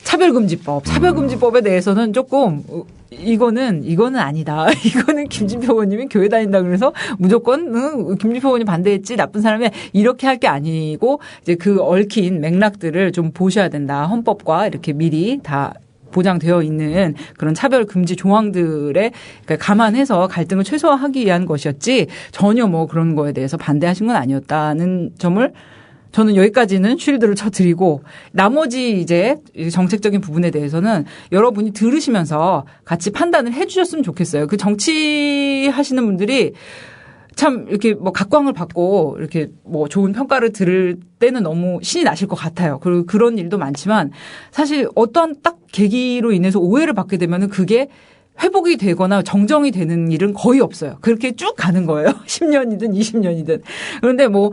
차별금지법에 대해서는 조금 이거는 아니다. 이거는 김진표 의원님이 교회 다닌다 그래서 무조건 김진표 의원이 반대했지 나쁜 사람이 이렇게 할 게 아니고 이제 그 얽힌 맥락들을 좀 보셔야 된다. 헌법과 이렇게 미리 다 보장되어 있는 그런 차별금지 조항들에 그러니까 감안해서 갈등을 최소화하기 위한 것이었지 전혀 뭐 그런 거에 대해서 반대하신 건 아니었다는 점을 저는 여기까지는 쉴드를 쳐드리고 나머지 이제 정책적인 부분에 대해서는 여러분이 들으시면서 같이 판단을 해 주셨으면 좋겠어요. 그 정치하시는 분들이 참 이렇게 뭐 각광을 받고 이렇게 뭐 좋은 평가를 들을 때는 너무 신이 나실 것 같아요. 그리고 그런 일도 많지만 사실 어떠한 딱 계기로 인해서 오해를 받게 되면은 그게 회복이 되거나 정정이 되는 일은 거의 없어요. 그렇게 쭉 가는 거예요. 10년이든 20년이든. 그런데 뭐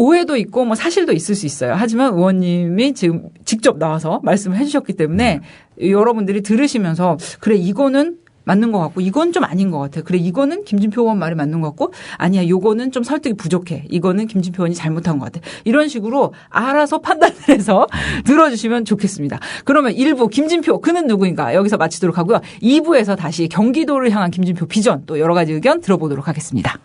오해도 있고 뭐 사실도 있을 수 있어요. 하지만 의원님이 지금 직접 나와서 말씀을 해 주셨기 때문에 여러분들이 들으시면서 그래 이거는 맞는 것 같고 이건 좀 아닌 것 같아. 그래 이거는 김진표 의원 말이 맞는 것 같고 아니야 요거는 좀 설득이 부족해. 이거는 김진표 의원이 잘못한 것 같아. 이런 식으로 알아서 판단을 해서 들어주시면 좋겠습니다. 그러면 1부 김진표 그는 누구인가 여기서 마치도록 하고요. 2부에서 다시 경기도를 향한 김진표 비전 또 여러 가지 의견 들어보도록 하겠습니다.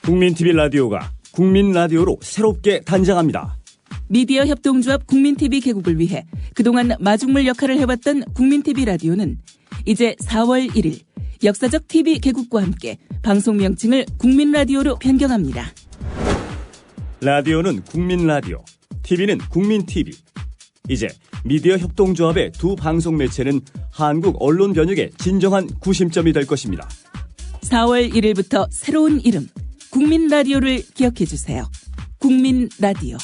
국민TV 라디오가 국민 라디오로 새롭게 단장합니다. 미디어 협동조합 국민TV 개국을 위해 그동안 마중물 역할을 해왔던 국민TV 라디오는 이제 4월 1일 역사적 TV 개국과 함께 방송 명칭을 국민라디오로 변경합니다. 라디오는 국민 라디오, TV는 국민TV. 이제 미디어 협동조합의 두 방송 매체는 한국 언론 변혁의 진정한 구심점이 될 것입니다. 4월 1일부터 새로운 이름 국민라디오를 기억해주세요. 국민라디오.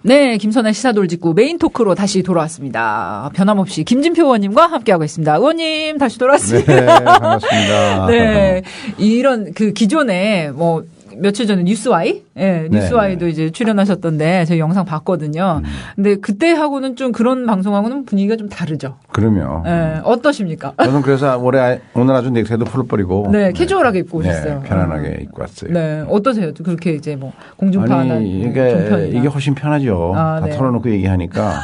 네, 김선의 시사돌직구 메인 토크로 다시 돌아왔습니다. 변함없이 김진표 의원님과 함께하고 있습니다. 의원님 다시 돌아왔습니다. 네, 반갑습니다. 네, 이런 그 기존에 뭐 며칠 전에 뉴스와이? 예, 뉴스와이도 네. 이제 출연하셨던데 제가 영상 봤거든요. 근데 그때하고는 좀 그런 방송하고는 분위기가 좀 다르죠. 그럼요. 예, 어떠십니까? 저는 그래서 오늘 아주 넥타이도 풀을 버리고. 네, 캐주얼하게 입고 오셨어요. 네, 편안하게 입고 왔어요. 네, 어떠세요? 그렇게 이제 뭐 공중파나 아니, 이게 훨씬 편하죠. 아, 다 네. 털어놓고 얘기하니까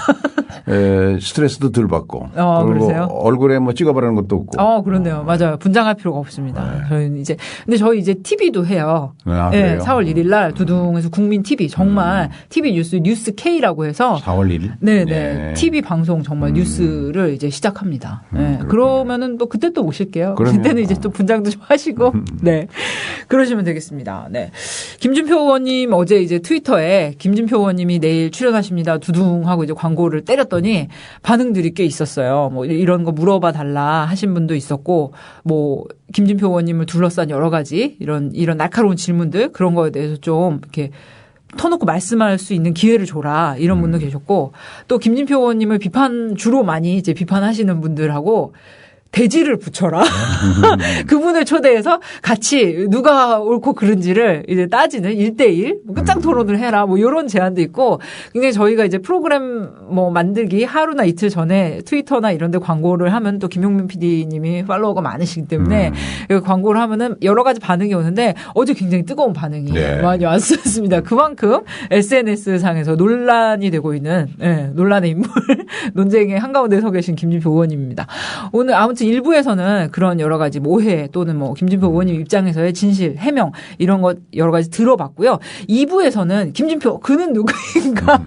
스트레스도 덜 받고. 그리고 그러세요? 얼굴에 뭐 찍어버리는 것도 없고. 그렇네요. 맞아요. 분장할 필요가 없습니다. 저희는 이제 근데 저희 이제 TV도 해요. 아, 네, 그래요? 4월 1일 날 두둥에서 국민 TV 정말 TV 뉴스 K라고 해서 4월 1일? 네. TV 방송 정말 뉴스를 이제 시작합니다. 네. 그러면은 또 그때 또 오실게요. 그럼요. 그때는 이제 또 분장도 좀 하시고 네. 그러시면 되겠습니다. 네. 김진표 의원님 어제 이제 트위터에 김진표 의원님이 내일 출연하십니다. 두둥 하고 이제 광고를 때렸더니 반응들이 꽤 있었어요. 뭐 이런 거 물어봐 달라 하신 분도 있었고 뭐 김진표 의원님을 둘러싼 여러 가지 이런 날카로운 질문들 그런 거에 대해서 좀 이렇게 터놓고 말씀할 수 있는 기회를 줘라 이런 분도 계셨고 또 김진표 의원님을 주로 많이 이제 비판하시는 분들하고 대지를 붙여라. 그분을 초대해서 같이 누가 옳고 그른지를 이제 따지는 1대1 끝장 토론을 해라. 뭐 이런 제안도 있고 굉장히 저희가 이제 프로그램 뭐 만들기 하루나 이틀 전에 트위터나 이런 데 광고를 하면 또 김용민 PD님이 팔로워가 많으시기 때문에 광고를 하면은 여러 가지 반응이 오는데 어제 굉장히 뜨거운 반응이 많이 왔었습니다. 그만큼 SNS 상에서 논란이 되고 있는 논란의 인물 논쟁의 한가운데 서 계신 김진표 의원님입니다. 오늘 아무튼 아무튼 일부에서는 그런 여러 가지 오해 또는 뭐 김진표 의원님 입장에서의 진실, 해명 이런 것 여러 가지 들어봤고요. 2부에서는 김진표 그는 누구인가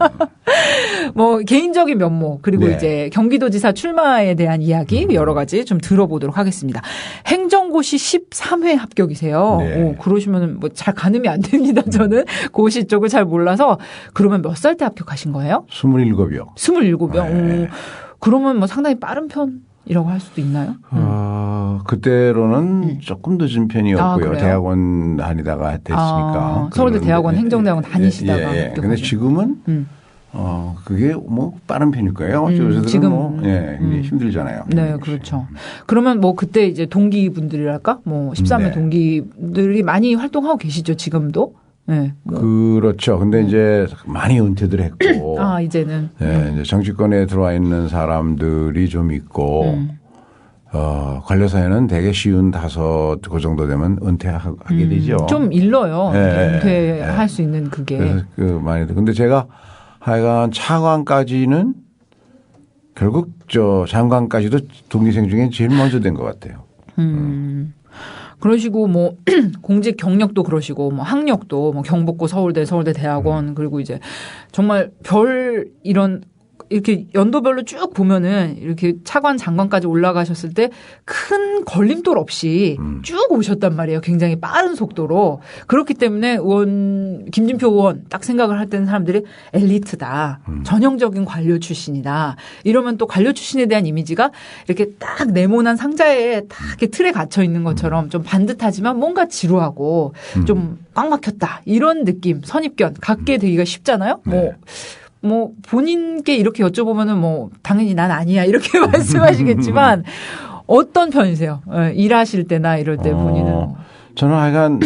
뭐 개인적인 면모 그리고 네. 이제 경기도지사 출마에 대한 이야기 여러 가지 좀 들어보도록 하겠습니다. 행정고시 13회 합격이세요. 네. 오, 그러시면 뭐 잘 가늠이 안 됩니다. 저는 고시 쪽을 잘 몰라서 그러면 몇 살 때 합격하신 거예요? 27이요. 27이요. 네. 그러면 뭐 상당히 빠른 편이라고 할 수도 있나요? 그때로는 조금 늦은 편이었고요. 그래요? 대학원 다니다가 됐으니까. 서울대 대학원, 그런데 행정대학원 다니시다가. 예. 근데 지금은 그게 뭐 빠른 편일 거예요. 요새들은 지금 뭐 굉장히 힘들잖아요. 네, 그렇죠. 그러면 뭐 그때 이제 동기분들이랄까? 뭐 13회 네. 동기들이 많이 활동하고 계시죠, 지금도? 네. 뭐. 그렇죠. 근데 이제 많이 은퇴들 했고. 이제는. 네, 이제 정치권에 들어와 있는 사람들이 좀 있고, 관료사에는 대개 55, 그 정도 되면 은퇴하게 되죠. 좀 일러요. 네, 은퇴할 수 있는 그게. 그래서 많이. 근데 제가 하여간 차관까지는 결국 장관까지도 동기생 중에 제일 먼저 된 것 같아요. 그러시고 뭐 공직 경력도 그러시고 뭐 학력도 뭐 경복고 서울대 대학원 그리고 이제 정말 별 이런 이렇게 연도별로 쭉 보면은 이렇게 차관 장관까지 올라가셨을 때 큰 걸림돌 없이 쭉 오셨단 말이에요. 굉장히 빠른 속도로. 그렇기 때문에 김진표 의원 딱 생각을 할 때는 사람들이 엘리트다. 전형적인 관료 출신이다. 이러면 또 관료 출신에 대한 이미지가 이렇게 딱 네모난 상자에 딱 이렇게 틀에 갇혀 있는 것처럼 좀 반듯하지만 뭔가 지루하고 좀 꽉 막혔다. 이런 느낌, 선입견 갖게 되기가 쉽잖아요. 뭐 본인께 이렇게 여쭤보면은 뭐 당연히 난 아니야 이렇게 말씀하시겠지만 어떤 편이세요? 일하실 때나 이럴 때 본인은? 저는 하여간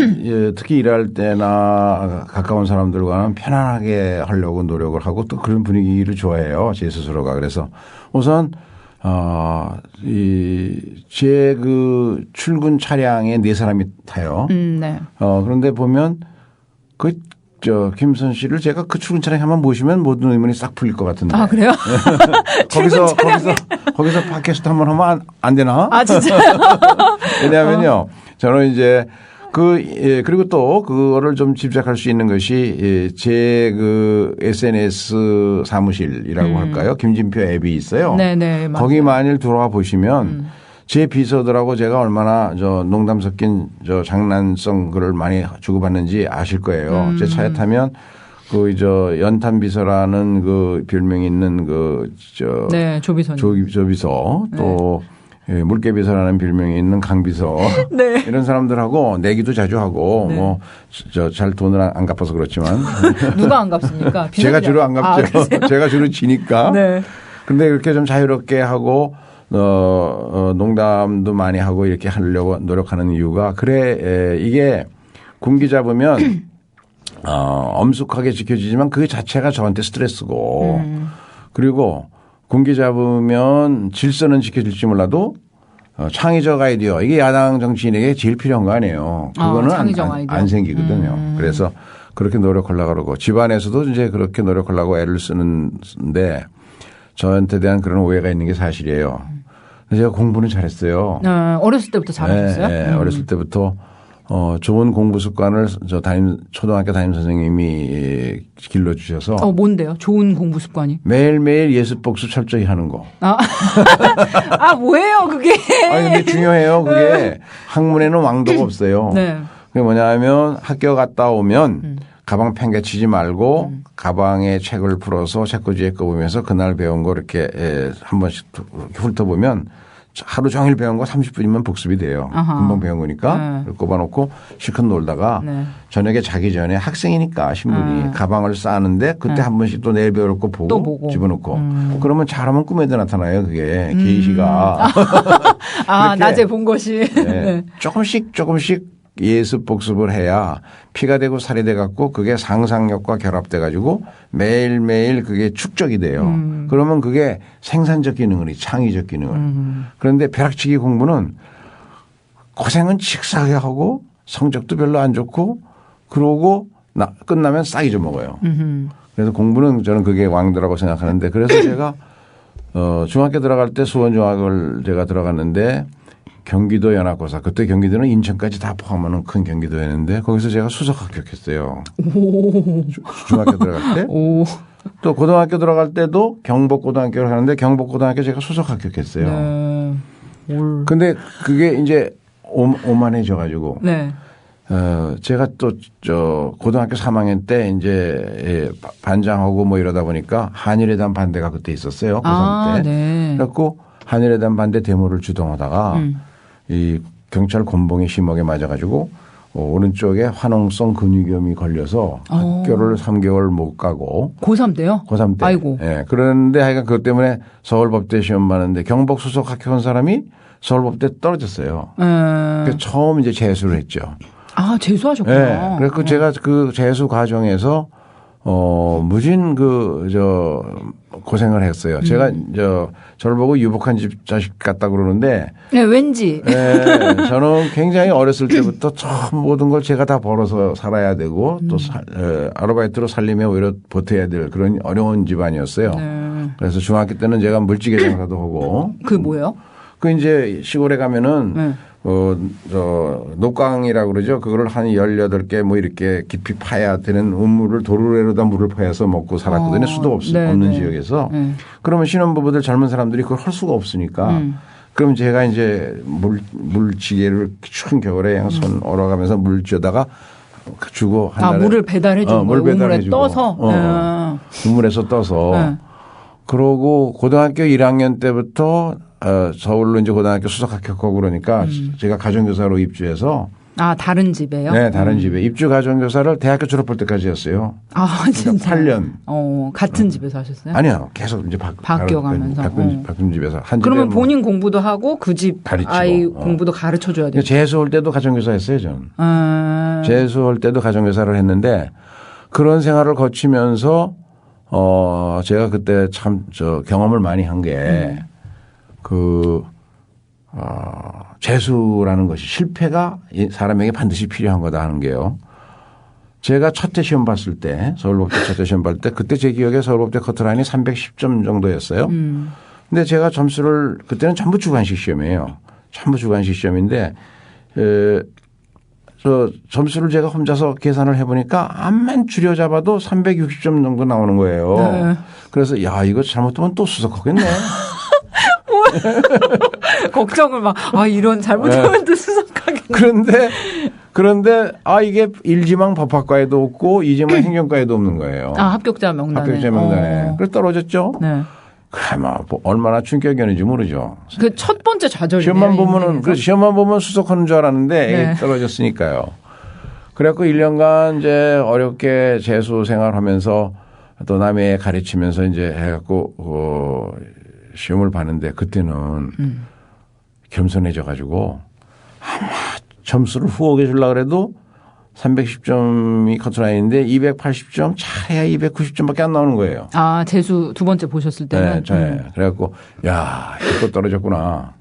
특히 일할 때나 가까운 사람들과는 편안하게 하려고 노력을 하고 또 그런 분위기를 좋아해요. 제 스스로가. 그래서 우선 제 그 출근 차량에 4사람이 타요. 네. 그런데 보면 김선 씨를 제가 그 출근 차량에 한번 모시면 모든 의문이 싹 풀릴 것 같은데. 아, 그래요? 거기서 팟캐스트 한번 하면 안 되나? 진짜요? 왜냐하면요. 저는 이제 그리고 또 그거를 좀 집착할 수 있는 것이 제 그 SNS 사무실이라고 할까요? 김진표 앱이 있어요. 네네. 맞아요. 거기 만일 들어와 보시면 제 비서들하고 제가 얼마나 농담 섞인 장난성 글을 많이 주고받는지 아실 거예요. 제 차에 타면 연탄 비서라는 그 별명이 있는 네, 조비서님. 조비서 또 물개 비서라는 별명이 있는 강비서 네. 이런 사람들하고 내기도 자주 하고 네. 잘 돈을 안 갚아서 그렇지만 누가 안 갚습니까? 제가 주로 안 갚죠. 제가 주로 지니까. 네. 근데 그렇게 좀 자유롭게 하고 농담도 많이 하고 이렇게 하려고 노력하는 이유가 이게 군기 잡으면 엄숙하게 지켜지지만 그 자체가 저한테 스트레스고 그리고 군기 잡으면 질서는 지켜질지 몰라도 창의적 아이디어 이게 야당 정치인에게 제일 필요한 거 아니에요. 그거는 안 생기거든요. 그래서 그렇게 노력하려고 그러고 집안에서도 이제 그렇게 노력하려고 애를 쓰는데 저한테 대한 그런 오해가 있는 게 사실이에요. 제가 공부는 잘했어요. 어렸을 때부터 잘하셨어요? 네, 어렸을 때부터 좋은 공부 습관을 초등학교 담임 선생님이 길러주셔서. 뭔데요? 좋은 공부 습관이? 매일매일 예습 복습 철저히 하는 거. 뭐예요, 그게? 근데 중요해요. 그게 학문에는 왕도가 없어요. 네. 그게 뭐냐 하면 학교 갔다 오면 가방 팽개치지 말고 가방에 책을 풀어서 책꽂이에 꼽으면서 그날 배운 거 이렇게 한 번씩 훑어보면 하루 종일 배운 거 30분이면 복습이 돼요. 금방 배운 거니까 꼽아놓고 실컷 놀다가 저녁에 자기 전에 학생이니까 신분이 가방을 싸는데 그때 한 번씩 또 내일 배울 거 보고 집어넣고 그러면 잘하면 꿈에도 나타나요. 그게 계시가. 낮에 본 것이. 네. 조금씩 예습 복습을 해야 피가 되고 살이 돼 갖고 그게 상상력과 결합돼 가지고 매일매일 그게 축적이 돼요. 그러면 그게 생산적 기능을 창의적 기능을. 그런데 벼락치기 공부는 고생은 칙사하게 하고 성적도 별로 안 좋고 그러고 끝나면 싹 잊어먹어요. 그래서 공부는 저는 그게 왕도라고 생각하는데 그래서 제가 중학교 들어갈 때 수원중학을 제가 들어갔는데 경기도 연합고사 그때 경기도는 인천까지 다 포함하는 큰 경기도였는데 거기서 제가 수석 합격했어요. 중학교 들어갈 때. 오. 또 고등학교 들어갈 때도 경복고등학교를 가는데 경복고등학교 제가 수석 합격했어요. 네. 근데 그게 이제 오만해져 가지고. 네. 제가 또 고등학교 3학년 때 이제 반장하고 뭐 이러다 보니까 한일에 대한 반대가 그때 있었어요. 고3 때. 네. 그래갖고 한일에 대한 반대 데모를 주동하다가 이 경찰 곤봉에 심하게 맞아가지고 오른쪽에 화농성 근육염이 걸려서 학교를 3개월 못 가고. 고3 때요? 고3 때. 아이고. 예. 그런데 하여간 그것 때문에 서울법대 시험 봤는데 경복 수석 합격한 사람이 서울법대 떨어졌어요. 그래서 처음 이제 재수를 했죠. 아, 재수하셨구나. 네. 그래서 제가 그 재수 과정에서 고생을 했어요. 제가 저를 보고 유복한 집 자식 같다 그러는데. 네, 왠지. 네. 저는 굉장히 어렸을 때부터 처음 모든 걸 제가 다 벌어서 살아야 되고 또 아르바이트로 살림에 오히려 보태야 될 그런 어려운 집안이었어요. 네. 그래서 중학교 때는 제가 물찌개 장사도 하고. 그게 뭐예요? 그 이제 시골에 가면은 네. 녹강이라고 그러죠. 그거를 한 18개 뭐 이렇게 깊이 파야 되는 우물을 도르래로다 물을 파서 먹고 살았거든요. 수도 없는 지역에서. 그러면 신혼부부들 젊은 사람들이 그걸 할 수가 없으니까. 그럼 제가 이제 물찌개를 추운 겨울에 그냥 손 얼어가면서 물 쬐다가 주고 한 달에. 물을 배달해 주고 물 배달해 우물에 주고. 떠서. 우물에서 떠서. 그러고 고등학교 1학년 때부터 서울로 이제 고등학교 수석 합격하고 그러니까 제가 가정교사로 입주해서. 아, 다른 집에요? 네, 다른 집에. 입주 가정교사를 대학교 졸업할 때까지 했어요. 아, 진짜. 그러니까 8년. 같은 집에서 하셨어요? 아니요. 계속 이제 바뀌어가면서. 바꾼 집에서. 한 그러면 집에 본인 공부도 하고 그 집 아이 공부도 가르쳐 줘야 돼요. 재수할 때도 가정교사 했어요, 저는. 재수할 때도 가정교사를 했는데 그런 생활을 거치면서 제가 그때 참 경험을 많이 한 게 재수라는 것이 실패가 사람에게 반드시 필요한 거다 하는 게요. 제가 첫 해 시험 봤을 때 서울법대 첫 해 시험 봤을 때 그때 제 기억에 서울법대 커트라인이 310점 정도였어요. 근데 제가 점수를 그때는 전부 주관식 시험이에요. 전부 주관식 시험인데 점수를 제가 혼자서 계산을 해보니까 암만 줄여잡아도 360점 정도 나오는 거예요. 네. 그래서 야 이거 잘못하면 또 수석하겠네. 걱정을 이런 잘못하면 또 수석하겠네. 그런데 이게 1지망 법학과에도 없고 2지망 행정과에도 없는 거예요. 합격자 명단에. 합격자 명단에. 그래서 떨어졌죠. 네. 얼마나 충격이었는지 모르죠. 그 첫 번째 좌절이네요. 시험만 보면 수석하는 줄 알았는데 떨어졌으니까요. 그래갖고 1년간 이제 어렵게 재수 생활하면서 또 남의 가르치면서 이제 해갖고 시험을 봤는데 그때는 겸손해져 가지고 아마 점수를 후하게 주려고 그래도 310점이 커트라인인데 280점 잘해야 290점밖에 안 나오는 거예요. 아, 재수 두 번째 보셨을 때는? 네. 그래갖고 야, 이거 떨어졌구나.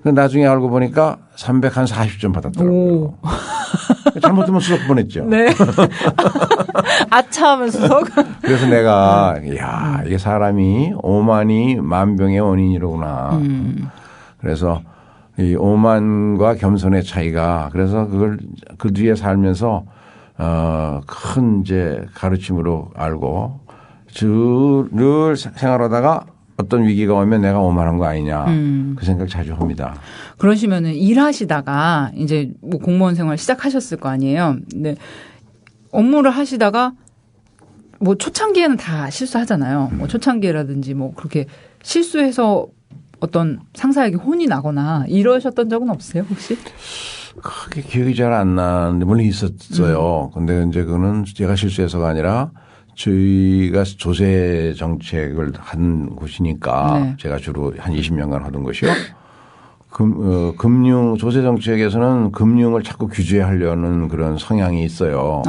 나중에 알고 보니까 340점 받았더라고요. 잘못하면 수석 보냈죠. 네. 아차 하면 수석. 그래서 내가 야, 이게 사람이 오만이 만병의 원인이로구나. 그래서 이 오만과 겸손의 차이가 그래서 그걸 그 뒤에 살면서 큰 이제 가르침으로 알고 늘 생활하다가 어떤 위기가 오면 내가 오만한 거 아니냐 그 생각 자주 합니다. 그러시면은 일하시다가 이제 뭐 공무원 생활 시작하셨을 거 아니에요. 근데 업무를 하시다가 뭐 초창기에는 다 실수하잖아요. 뭐 초창기라든지 뭐 그렇게 실수해서 어떤 상사에게 혼이 나거나 이러셨던 적은 없으세요, 혹시? 크게 기억이 잘 안 나는데 물론 있었어요. 근데 이제 그거는 제가 실수해서가 아니라 저희가 조세 정책을 한 곳이니까 제가 주로 한 20년간 하던 것이요. 금융 조세 정책에서는 금융을 자꾸 규제하려는 그런 성향이 있어요.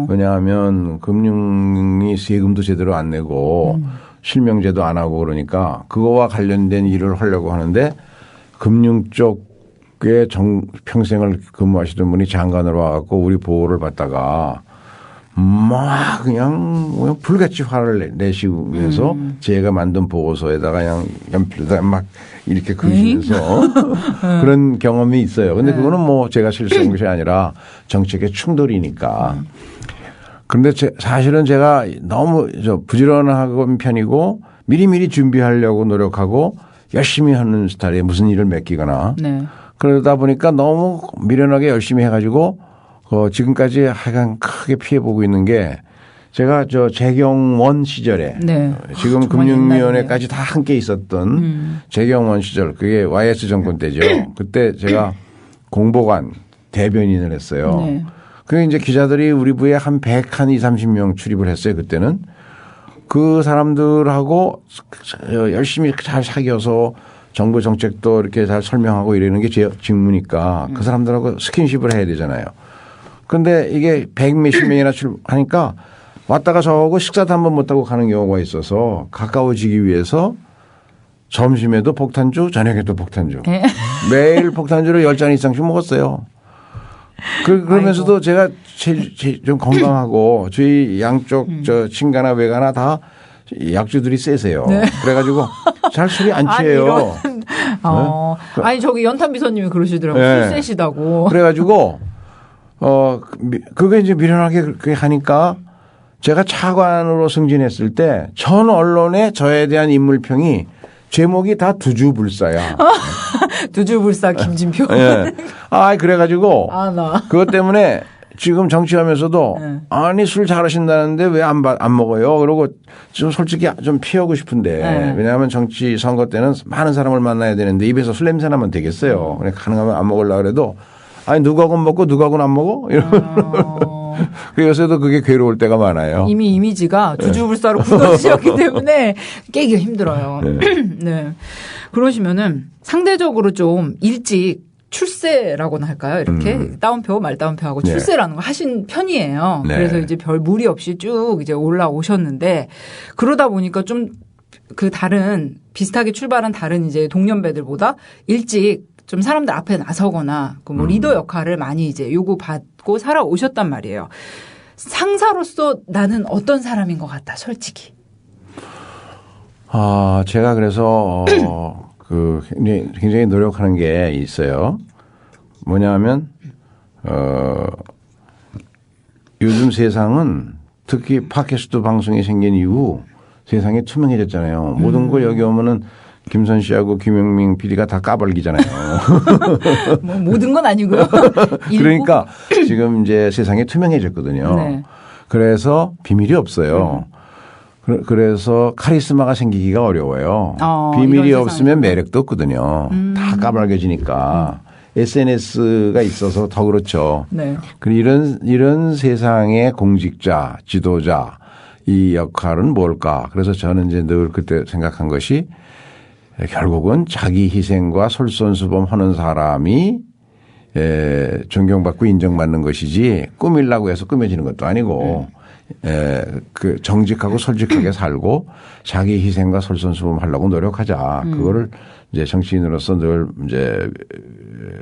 왜냐하면 금융이 세금도 제대로 안 내고 실명제도 안 하고 그러니까 그거와 관련된 일을 하려고 하는데 금융 쪽에 평생을 근무하시던 분이 장관으로 와갖고 우리 보호를 받다가 막 그냥 불같이 화를 내시면서 제가 만든 보고서에다가 그냥 연필에다가 막 이렇게 그리시면서 그런 경험이 있어요. 근데 그거는 뭐 제가 실수한 것이 아니라 정책의 충돌이니까. 그런데 사실은 제가 너무 부지런한 편이고 미리미리 준비하려고 노력하고 열심히 하는 스타일에 무슨 일을 맡기거나 그러다 보니까 너무 미련하게 열심히 해가지고 지금까지 하여간 크게 피해보고 있는 게 제가 재경원 시절에 지금 금융위원회까지 다 함께 있었던 재경원 시절 그게 YS 정권 때죠. 그때 제가 공보관 대변인을 했어요. 그게 이제 기자들이 우리 부에 한 100한 20, 30명 출입을 했어요. 그때는. 그 사람들하고 열심히 잘 사귀어서 정부 정책도 이렇게 잘 설명하고 이러는 게 제 직무니까 그 사람들하고 스킨십을 해야 되잖아요. 그런데 이게 100몇십 명이나 하니까 왔다가 저하고 식사도 한번 못하고 가는 경우가 있어서 가까워지기 위해서 점심에도 폭탄주 저녁에도 폭탄주 매일 폭탄주를 10잔 이상씩 먹었어요. 그러면서도 아이고. 제가 좀 건강하고 저희 양쪽 친가나 외가나 다 약주들이 세세요. 그래가지고 잘 술이 안 취해요. 아니 저기 연탄 비서님이 그러시더라고요. 술 세시다고. 그래가지고 그게 이제 미련하게 그렇게 하니까 제가 차관으로 승진했을 때 전 언론에 저에 대한 인물평이 제목이 다 두주불사야. 두주불사 김진표. 그래가지고 그것 때문에 지금 정치하면서도 아니 술 잘하신다는데 왜 안 먹어요? 그러고 좀 솔직히 좀 피하고 싶은데 왜냐하면 정치 선거 때는 많은 사람을 만나야 되는데 입에서 술 냄새 나면 되겠어요. 그냥 가능하면 안 먹으려고 그래도 아니 누구하고는 먹고 누구하고는 안 먹어? 요새도 그게 괴로울 때가 많아요. 이미 이미지가 두주불사로 굳어지셨기 때문에 깨기가 힘들어요. 네. 그러시면은 상대적으로 좀 일찍 출세라고나 할까요? 이렇게 따옴표 말따옴표하고 출세라는 걸 하신 편이에요. 그래서 이제 별 무리 없이 쭉 이제 올라오셨는데 그러다 보니까 좀 그 다른 비슷하게 출발한 다른 이제 동년배들보다 일찍 좀 사람들 앞에 나서거나 그 뭐 리더 역할을 많이 이제 요구받고 살아오셨단 말이에요. 상사로서 나는 어떤 사람인 것 같다, 솔직히. 제가 그래서 굉장히 노력하는 게 있어요. 뭐냐면 요즘 세상은 특히 팟캐스트 방송이 생긴 이후 세상이 투명해졌잖아요. 모든 걸 여기 오면은 김선 씨하고 김영민 PD가 다 까발기잖아요. 뭐 모든 건 아니고요. 그러니까 지금 이제 세상이 투명해졌거든요. 그래서 비밀이 없어요. 그래서 카리스마가 생기기가 어려워요. 비밀이 없으면 매력도 없거든요. 다 까발겨지니까. SNS가 있어서 더 그렇죠. 이런 세상의 공직자, 지도자 이 역할은 뭘까? 그래서 저는 이제 늘 그때 생각한 것이 결국은 자기 희생과 솔선수범하는 사람이 존경받고 인정받는 것이지 꾸밀라고 해서 꾸며지는 것도 아니고 그 정직하고 솔직하게 살고 자기 희생과 솔선수범하려고 노력하자. 그거를 이제 정치인으로서 늘 이제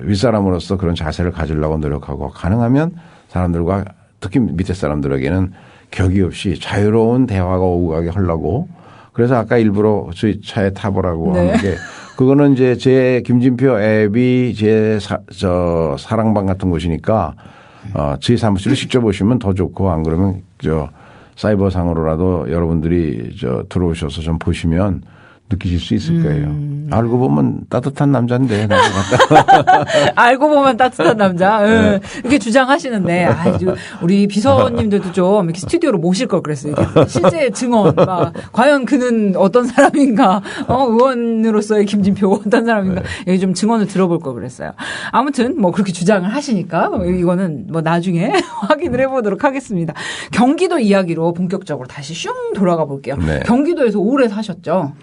윗사람으로서 그런 자세를 가지려고 노력하고 가능하면 사람들과 특히 밑에 사람들에게는 격이 없이 자유로운 대화가 오고 가게 하려고 그래서 아까 일부러 저희 차에 타보라고 하는 게 그거는 이제 제 김진표 앱이 제 사랑방 같은 곳이니까 저희 사무실을 직접 오시면 더 좋고 안 그러면 사이버상으로라도 여러분들이 들어오셔서 좀 보시면 느끼실 수 있을 거예요. 알고 보면 따뜻한 남자인데. 알고 보면 따뜻한 남자. 이렇게 주장하시는데 우리 비서님들도 좀 이렇게 스튜디오로 모실 걸 그랬어요. 실제 증언, 과연 그는 어떤 사람인가, 의원으로서의 김진표 어떤 사람인가, 여기 좀 증언을 들어볼 걸 그랬어요. 아무튼 뭐 그렇게 주장을 하시니까 이거는 뭐 나중에 확인을 해보도록 하겠습니다. 경기도 이야기로 본격적으로 다시 슝 돌아가 볼게요. 경기도에서 오래 사셨죠?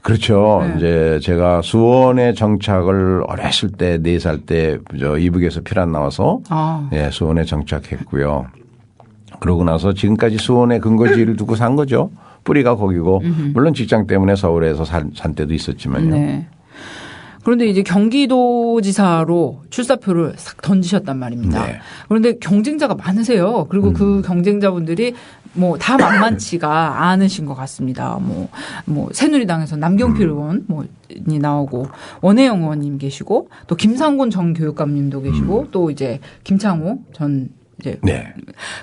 그렇죠. 이제 제가 수원에 정착을 어렸을 때 4살 때 이북에서 피란 나와서 수원에 정착했고요. 그러고 나서 지금까지 수원에 근거지를 두고 산 거죠. 뿌리가 거기고 물론 직장 때문에 서울에서 산 때도 있었지만요. 그런데 이제 경기도지사로 출사표를 싹 던지셨단 말입니다. 네. 그런데 경쟁자가 많으세요. 그리고 그 경쟁자분들이 뭐 다 만만치가 않으신 것 같습니다. 뭐 새누리당에서 남경필 의원이 나오고 원혜영 의원님 계시고 또 김상곤 전 교육감님도 계시고 또 이제 김창호 전 이제 네.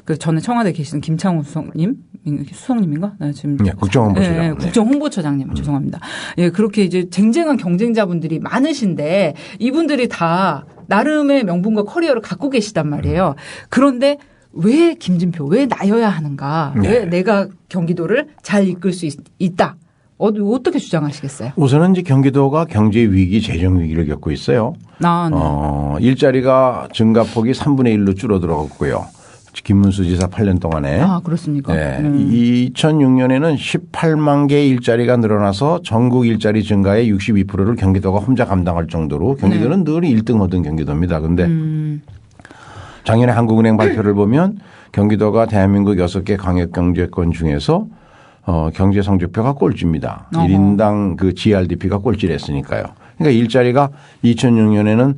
그 전에 청와대 계시는 김창호 수석님인가? 나 지금 국정홍보처장. 네, 국정홍보처장님 죄송합니다. 예, 그렇게 이제 쟁쟁한 경쟁자분들이 많으신데 이분들이 다 나름의 명분과 커리어를 갖고 계시단 말이에요. 그런데 왜 김진표, 왜 나여야 하는가? 네. 왜 내가 경기도를 잘 이끌 수 있다? 어떻게 주장하시겠어요? 우선은 이제 경기도가 경제 위기, 재정 위기를 겪고 있어요. 네. 일자리가 증가폭이 3분의 1로 줄어들었고요. 김문수 지사 8년 동안에. 아, 그렇습니까? 네. 2006년에는 18만 개의 일자리가 늘어나서 전국 일자리 증가의 62%를 경기도가 혼자 감당할 정도로 경기도는 늘 1등 하던 경기도입니다. 그런데 작년에 한국은행 발표를 보면 경기도가 대한민국 6개 광역경제권 중에서 경제 성적표가 꼴찌입니다. 1인당 그 GRDP가 꼴찌를 했으니까요. 그러니까 일자리가 2006년에는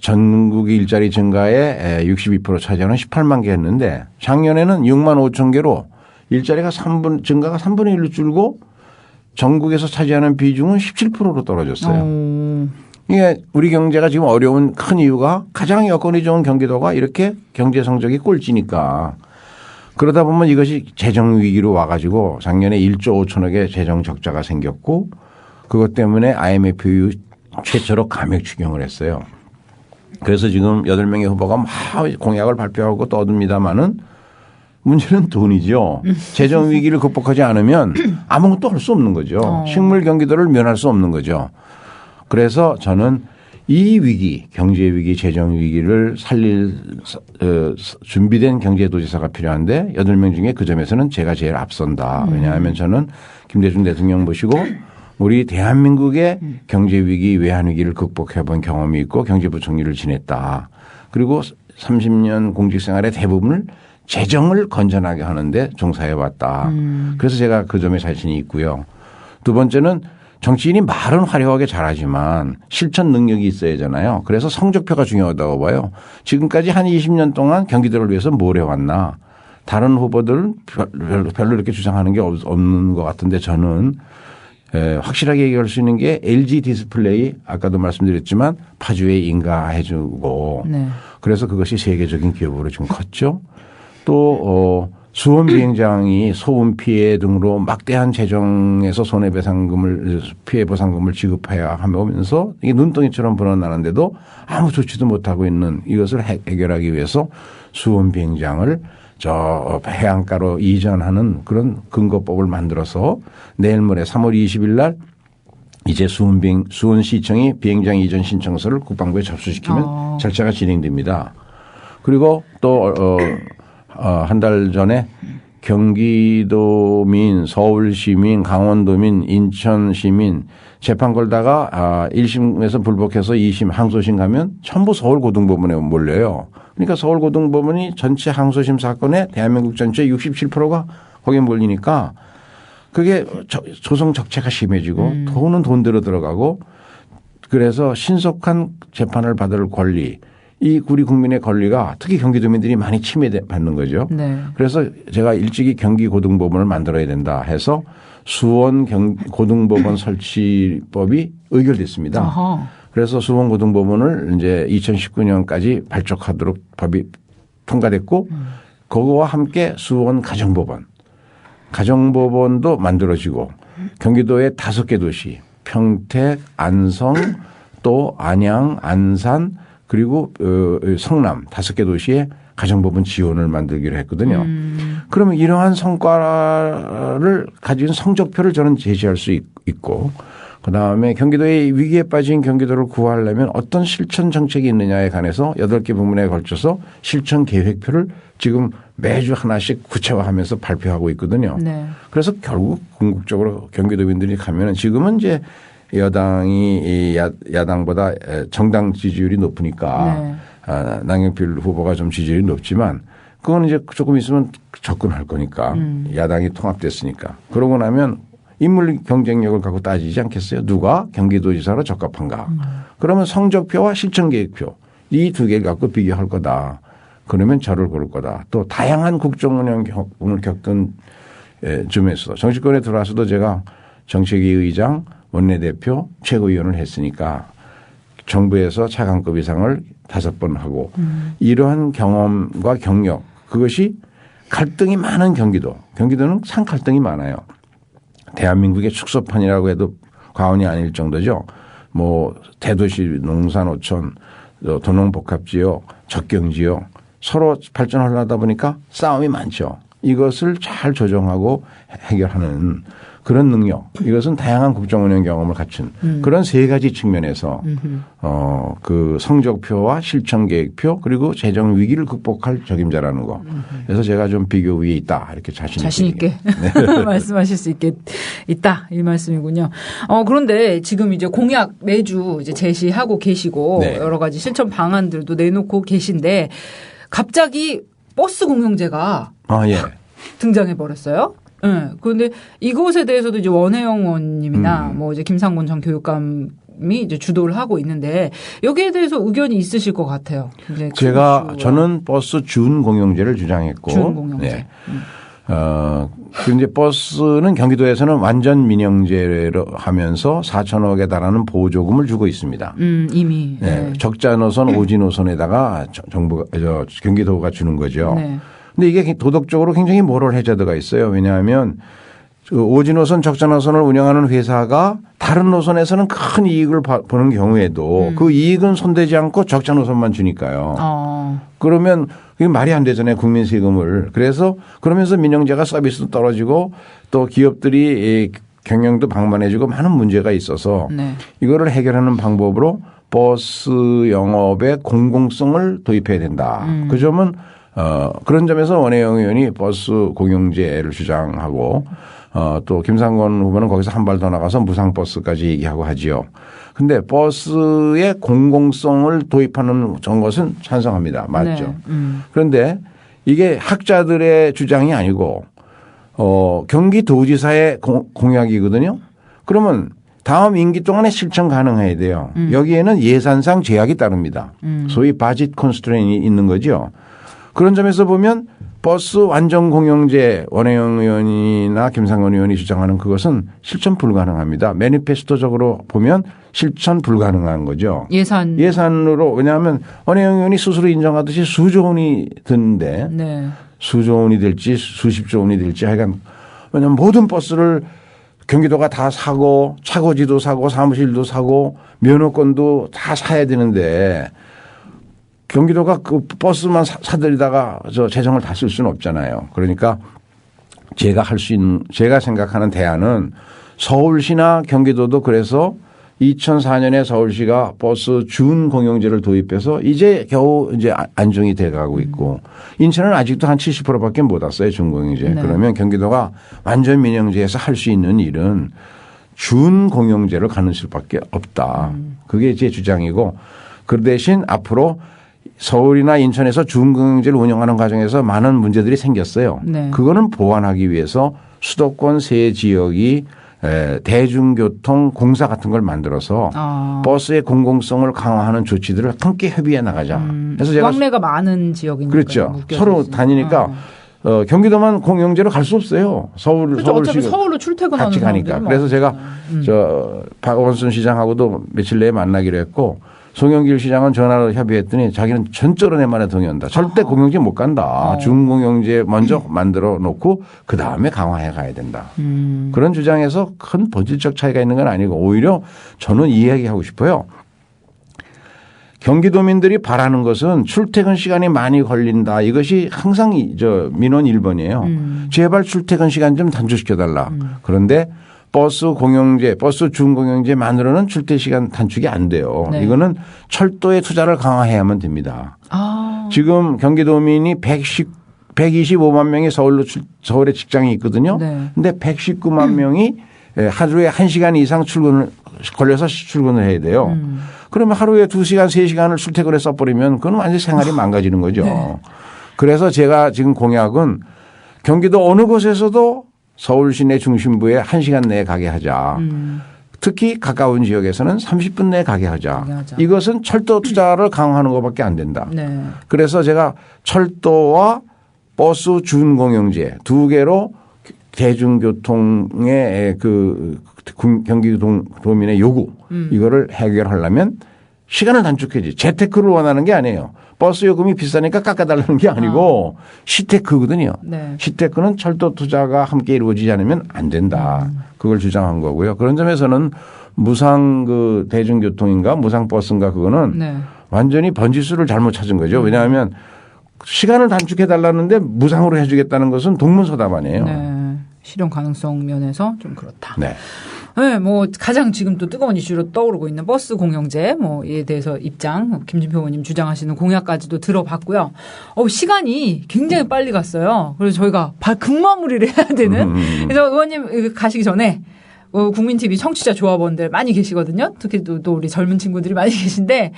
전국 일자리 증가의 62% 차지하는 18만 개 했는데 작년에는 6만 5천 개로 일자리가 증가가 3분의 1로 줄고 전국에서 차지하는 비중은 17%로 떨어졌어요. 이게 우리 경제가 지금 어려운 큰 이유가 가장 여건이 좋은 경기도가 이렇게 경제 성적이 꼴찌니까 그러다 보면 이것이 재정 위기로 와가지고 작년에 1조 5천억의 재정 적자가 생겼고 그것 때문에 IMF 이후 최초로 감액 추경을 했어요. 그래서 지금 8명의 후보가 막 공약을 발표하고 떠듭니다마는 문제는 돈이죠. 재정 위기를 극복하지 않으면 아무것도 할 수 없는 거죠. 식물 경기도를 면할 수 없는 거죠. 그래서 저는 이 위기, 경제 위기, 재정 위기를 살릴 준비된 경제도지사가 필요한데 8명 중에 그 점에서는 제가 제일 앞선다. 왜냐하면 저는 김대중 대통령 모시고 우리 대한민국의 경제 위기, 외환 위기를 극복해 본 경험이 있고 경제부총리를 지냈다. 그리고 30년 공직 생활의 대부분을 재정을 건전하게 하는데 종사해 왔다. 그래서 제가 그 점에 자신이 있고요. 두 번째는 정치인이 말은 화려하게 잘하지만 실천 능력이 있어야 하잖아요. 그래서 성적표가 중요하다고 봐요. 지금까지 한 20년 동안 경기도를 위해서 뭘 해왔나. 다른 후보들은 별로 이렇게 주장하는 게 없는 것 같은데 저는 확실하게 얘기할 수 있는 게 LG 디스플레이 아까도 말씀드렸지만 파주에 인가해주고 네. 그래서 그것이 세계적인 기업으로 좀 컸죠. 또 수원 비행장이 소음 피해 등으로 막대한 재정에서 손해배상금을 피해 보상금을 지급해야 하면서 이게 눈덩이처럼 불어나는데도 아무 조치도 못하고 있는 이것을 해결하기 위해서 수원 비행장을 저 해안가로 이전하는 그런 근거법을 만들어서 내일 모레 3월 20일 날 이제 수원시청이 비행장 이전 신청서를 국방부에 접수시키면 절차가 진행됩니다. 그리고 또 한 달 전에 경기도민, 서울시민, 강원도민, 인천시민 재판 걸다가 1심에서 불복해서 2심 항소심 가면 전부 서울고등법원에 몰려요. 그러니까 서울고등법원이 전체 항소심 사건에 대한민국 전체 67%가 거기에 몰리니까 그게 조성 적체가 심해지고 돈은 돈대로 들어가고 그래서 신속한 재판을 받을 권리 이 우리 국민의 권리가 특히 경기도민들이 많이 침해받는 거죠. 네. 그래서 제가 일찍이 경기고등법원을 만들어야 된다 해서 수원 고등법원 설치법이 의결됐습니다. 아하. 그래서 수원고등법원을 이제 2019년까지 발족하도록 법이 통과됐고 그거와 함께 수원 가정법원도 만들어지고 경기도의 5개 도시 평택, 안성, 또 안양, 안산 그리고 성남 5개 도시에 가정법원 지원을 만들기로 했거든요. 그러면 이러한 성과를 가진 성적표를 저는 제시할 수 있고 그다음에 경기도의 위기에 빠진 경기도를 구하려면 어떤 실천 정책이 있느냐에 관해서 8개 부문에 걸쳐서 실천 계획표를 지금 매주 하나씩 구체화하면서 발표하고 있거든요. 네. 그래서 결국 궁극적으로 경기도민들이 가면은 지금은 이제 여당이 야당보다 정당 지지율이 높으니까 네. 남경필 후보가 좀 지지율이 높지만 그건 이제 조금 있으면 접근할 거니까 야당이 통합됐으니까 그러고 나면 인물 경쟁력을 갖고 따지지 않겠어요? 누가 경기도지사로 적합한가? 그러면 성적표와 실천계획표 이 두 개를 갖고 비교할 거다. 그러면 저를 고를 거다. 또 다양한 국정운영을 겪던 쯤에서 정치권에 들어와서도 제가 정책위 의장, 원내대표, 최고위원을 했으니까 정부에서 차관급 이상을 5번 하고 이러한 경험과 경력 그것이 갈등이 많은 경기도는 상 갈등이 많아요. 대한민국의 축소판이라고 해도 과언이 아닐 정도죠. 뭐 대도시 농산어촌, 도농복합지역, 적경지역 서로 발전하려다 보니까 싸움이 많죠. 이것을 잘 조정하고 해결하는 그런 능력 이것은 다양한 국정운영 경험을 갖춘 그런 세 가지 측면에서 그 성적표와 실천계획표 그리고 재정 위기를 극복할 적임자라는 거. 그래서 제가 좀 비교 위에 있다 이렇게 자신 있게 네. 말씀하실 수 있다 이 말씀이군요. 그런데 지금 이제 공약 매주 이제 제시하고 계시고 네. 여러 가지 실천 방안들도 내놓고 계신데 갑자기 버스 공영제가 예. 등장해 버렸어요. 네. 그런데 이것에 대해서도 이제 원혜영 의원님이나 뭐 이제 김상곤 전 교육감이 이제 주도를 하고 있는데 여기에 대해서 의견이 있으실 것 같아요. 저는 버스 준 공영제를 주장했고. 준 공영제. 네. 근데 버스는 경기도에서는 완전 민영제로 하면서 4천억에 달하는 보조금을 주고 있습니다. 이미. 네. 네. 적자 노선, 오지 노선에다가 정부가, 경기도가 주는 거죠. 네. 근데 이게 도덕적으로 굉장히 모럴 해저드가 있어요. 왜냐하면 오지 노선, 적자 노선을 운영하는 회사가 다른 노선에서는 큰 이익을 보는 경우에도 그 이익은 손대지 않고 적자 노선만 주니까요. 그러면 그게 말이 안 되잖아요. 국민 세금을. 그래서 그러면서 민영제가 서비스도 떨어지고 또 기업들이 경영도 방만해지고 많은 문제가 있어서 네. 이거를 해결하는 방법으로 버스 영업의 공공성을 도입해야 된다. 그 점은 그런 점에서 원혜영 의원이 버스 공영제를 주장하고 또 김상곤 후보는 거기서 한 발 더 나가서 무상버스까지 얘기하고 하지요. 근데 버스의 공공성을 도입하는 것은 찬성합니다. 맞죠. 네. 그런데 이게 학자들의 주장이 아니고 경기도지사의 공약이거든요. 그러면 다음 임기 동안에 실천 가능해야 돼요. 여기에는 예산상 제약이 따릅니다. 소위 바짓 컨스트레인이 있는 거죠. 그런 점에서 보면 버스 완전 공영제 원혜영 의원이나 김상곤 의원이 주장하는 그것은 실천 불가능합니다. 매니페스토적으로 보면 실천 불가능한 거죠. 예산으로 왜냐하면 원혜영 의원이 스스로 인정하듯이 수조 원이 드는데 네. 수조 원이 될지 수십조 원이 될지 하여간 왜냐하면 모든 버스를 경기도가 다 사고 차고지도 사고 사무실도 사고 면허권도 다 사야 되는데 경기도가 그 버스만 사들이다가 재정을 다 쓸 수는 없잖아요. 그러니까 제가 생각하는 대안은 서울시나 경기도도 그래서 2004년에 서울시가 버스 준 공영제를 도입해서 이제 겨우 이제 안정이 돼 가고 있고 인천은 아직도 한 70%밖에 못 왔어요. 준 공영제. 네. 그러면 경기도가 완전 민영제에서 할 수 있는 일은 준 공영제를 가는 수밖에 없다. 그게 제 주장이고 그 대신 앞으로 서울이나 인천에서 중공영제를 운영하는 과정에서 많은 문제들이 생겼어요. 네. 그거는 보완하기 위해서 수도권 세 지역이 대중교통 공사 같은 걸 만들어서 버스의 공공성을 강화하는 조치들을 함께 협의해 나가자. 그래서 제가 왕래가 많은 지역이니까 그렇죠. 서로 다니니까 경기도만 공영제로 갈 수 없어요. 그렇죠. 어차피 서울로 출퇴근하는 같이 가니까. 그래서 제가 박원순 시장하고도 며칠 내에 만나기로 했고 송영길 시장은 전화로 협의했더니 자기는 전적으로 내 말에 동의한다. 절대 공영제 못 간다. 중공영제 먼저 만들어 놓고 그다음에 강화해 가야 된다. 그런 주장에서 큰 본질적 차이가 있는 건 아니고 오히려 저는 이야기하고 싶어요. 경기도민들이 바라는 것은 출퇴근 시간이 많이 걸린다. 이것이 항상 민원 1번이에요. 제발 출퇴근 시간 좀 단축시켜달라. 그런데 버스 공영제, 버스 준공영제 만으로는 출퇴 시간 단축이 안 돼요. 네. 이거는 철도의 투자를 강화해야만 됩니다. 지금 경기도민이 125만 명이 서울에 직장이 있거든요. 그런데 119만 명이 하루에 1시간 이상 걸려서 출근을 해야 돼요. 그러면 하루에 2시간, 3시간을 출퇴근에 써버리면 그건 완전히 생활이 망가지는 거죠. 네. 그래서 제가 지금 공약은 경기도 어느 곳에서도 서울 시내 중심부에 1시간 내에 가게 하자. 특히 가까운 지역에서는 30분 내에 가게 하자. 이것은 철도 투자를 강화하는 것밖에 안 된다. 네. 그래서 제가 철도와 버스 준공영제 두 개로 대중교통의 경기도민의 요구 이거를 해결하려면 시간을 단축해야지. 재테크를 원하는 게 아니에요. 버스 요금이 비싸니까 깎아달라는 게 아니고 시테크거든요. 네. 시테크는 철도 투자가 함께 이루어지지 않으면 안 된다. 그걸 주장한 거고요. 그런 점에서는 무상 대중교통인가 무상 버스인가 그거는 네. 완전히 번지수를 잘못 찾은 거죠. 왜냐하면 시간을 단축해 달라는데 무상으로 해주겠다는 것은 동문서답 아니에요. 네. 실현 가능성 면에서 좀 그렇다. 네. 네, 뭐 가장 지금 또 뜨거운 이슈로 떠오르고 있는 버스 공영제 뭐에 대해서 입장 김진표 의원님 주장하시는 공약까지도 들어봤고요. 시간이 굉장히 빨리 갔어요. 그래서 저희가 급마무리를 해야 되는. 그래서 의원님 가시기 전에 국민TV 청취자 조합원들 많이 계시거든요. 특히 또 우리 젊은 친구들이 많이 계신데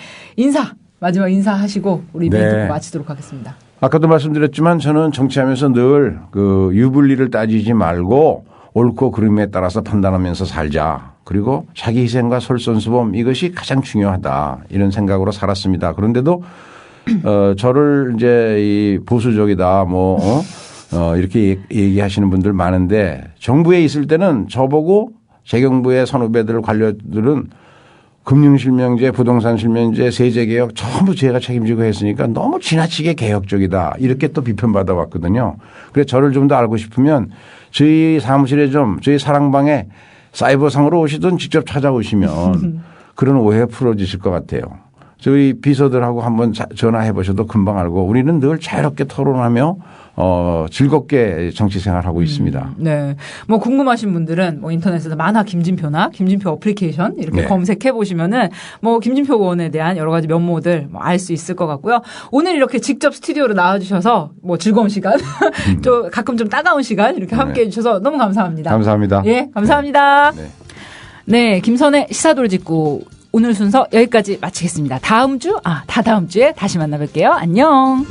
마지막 인사하시고 우리 네. 메이트 마치도록 하겠습니다. 아까도 말씀드렸지만 저는 정치하면서 늘 유불리를 따지지 말고 옳고 그름에 따라서 판단하면서 살자. 그리고 자기 희생과 솔선수범 이것이 가장 중요하다. 이런 생각으로 살았습니다. 그런데도 저를 이제 이 보수적이다 이렇게 얘기하시는 분들 많은데 정부에 있을 때는 저보고 재경부의 선후배들 관료들은 금융실명제, 부동산실명제, 세제개혁 전부 제가 책임지고 했으니까 너무 지나치게 개혁적이다. 이렇게 또 비판받아 왔거든요. 그래서 저를 좀 더 알고 싶으면 저희 사무실에 저희 사랑방에 사이버상으로 오시든 직접 찾아오시면 그런 오해 풀어지실 것 같아요. 저희 비서들하고 한번 전화해 보셔도 금방 알고 우리는 늘 자유롭게 토론하며 즐겁게 정치 생활하고 있습니다. 네. 뭐 궁금하신 분들은 인터넷에서 만화 김진표나 김진표 어플리케이션 이렇게 네. 검색해 보시면은 김진표 의원에 대한 여러 가지 면모들 알 수 있을 것 같고요. 오늘 이렇게 직접 스튜디오로 나와 주셔서 즐거운 시간, 또 가끔 좀 따가운 시간 이렇게 함께 해 주셔서 너무 감사합니다. 감사합니다. 예, 감사합니다. 네, 김선의 시사돌직구 오늘 순서 여기까지 마치겠습니다. 다음 주에 다시 만나뵐게요. 안녕.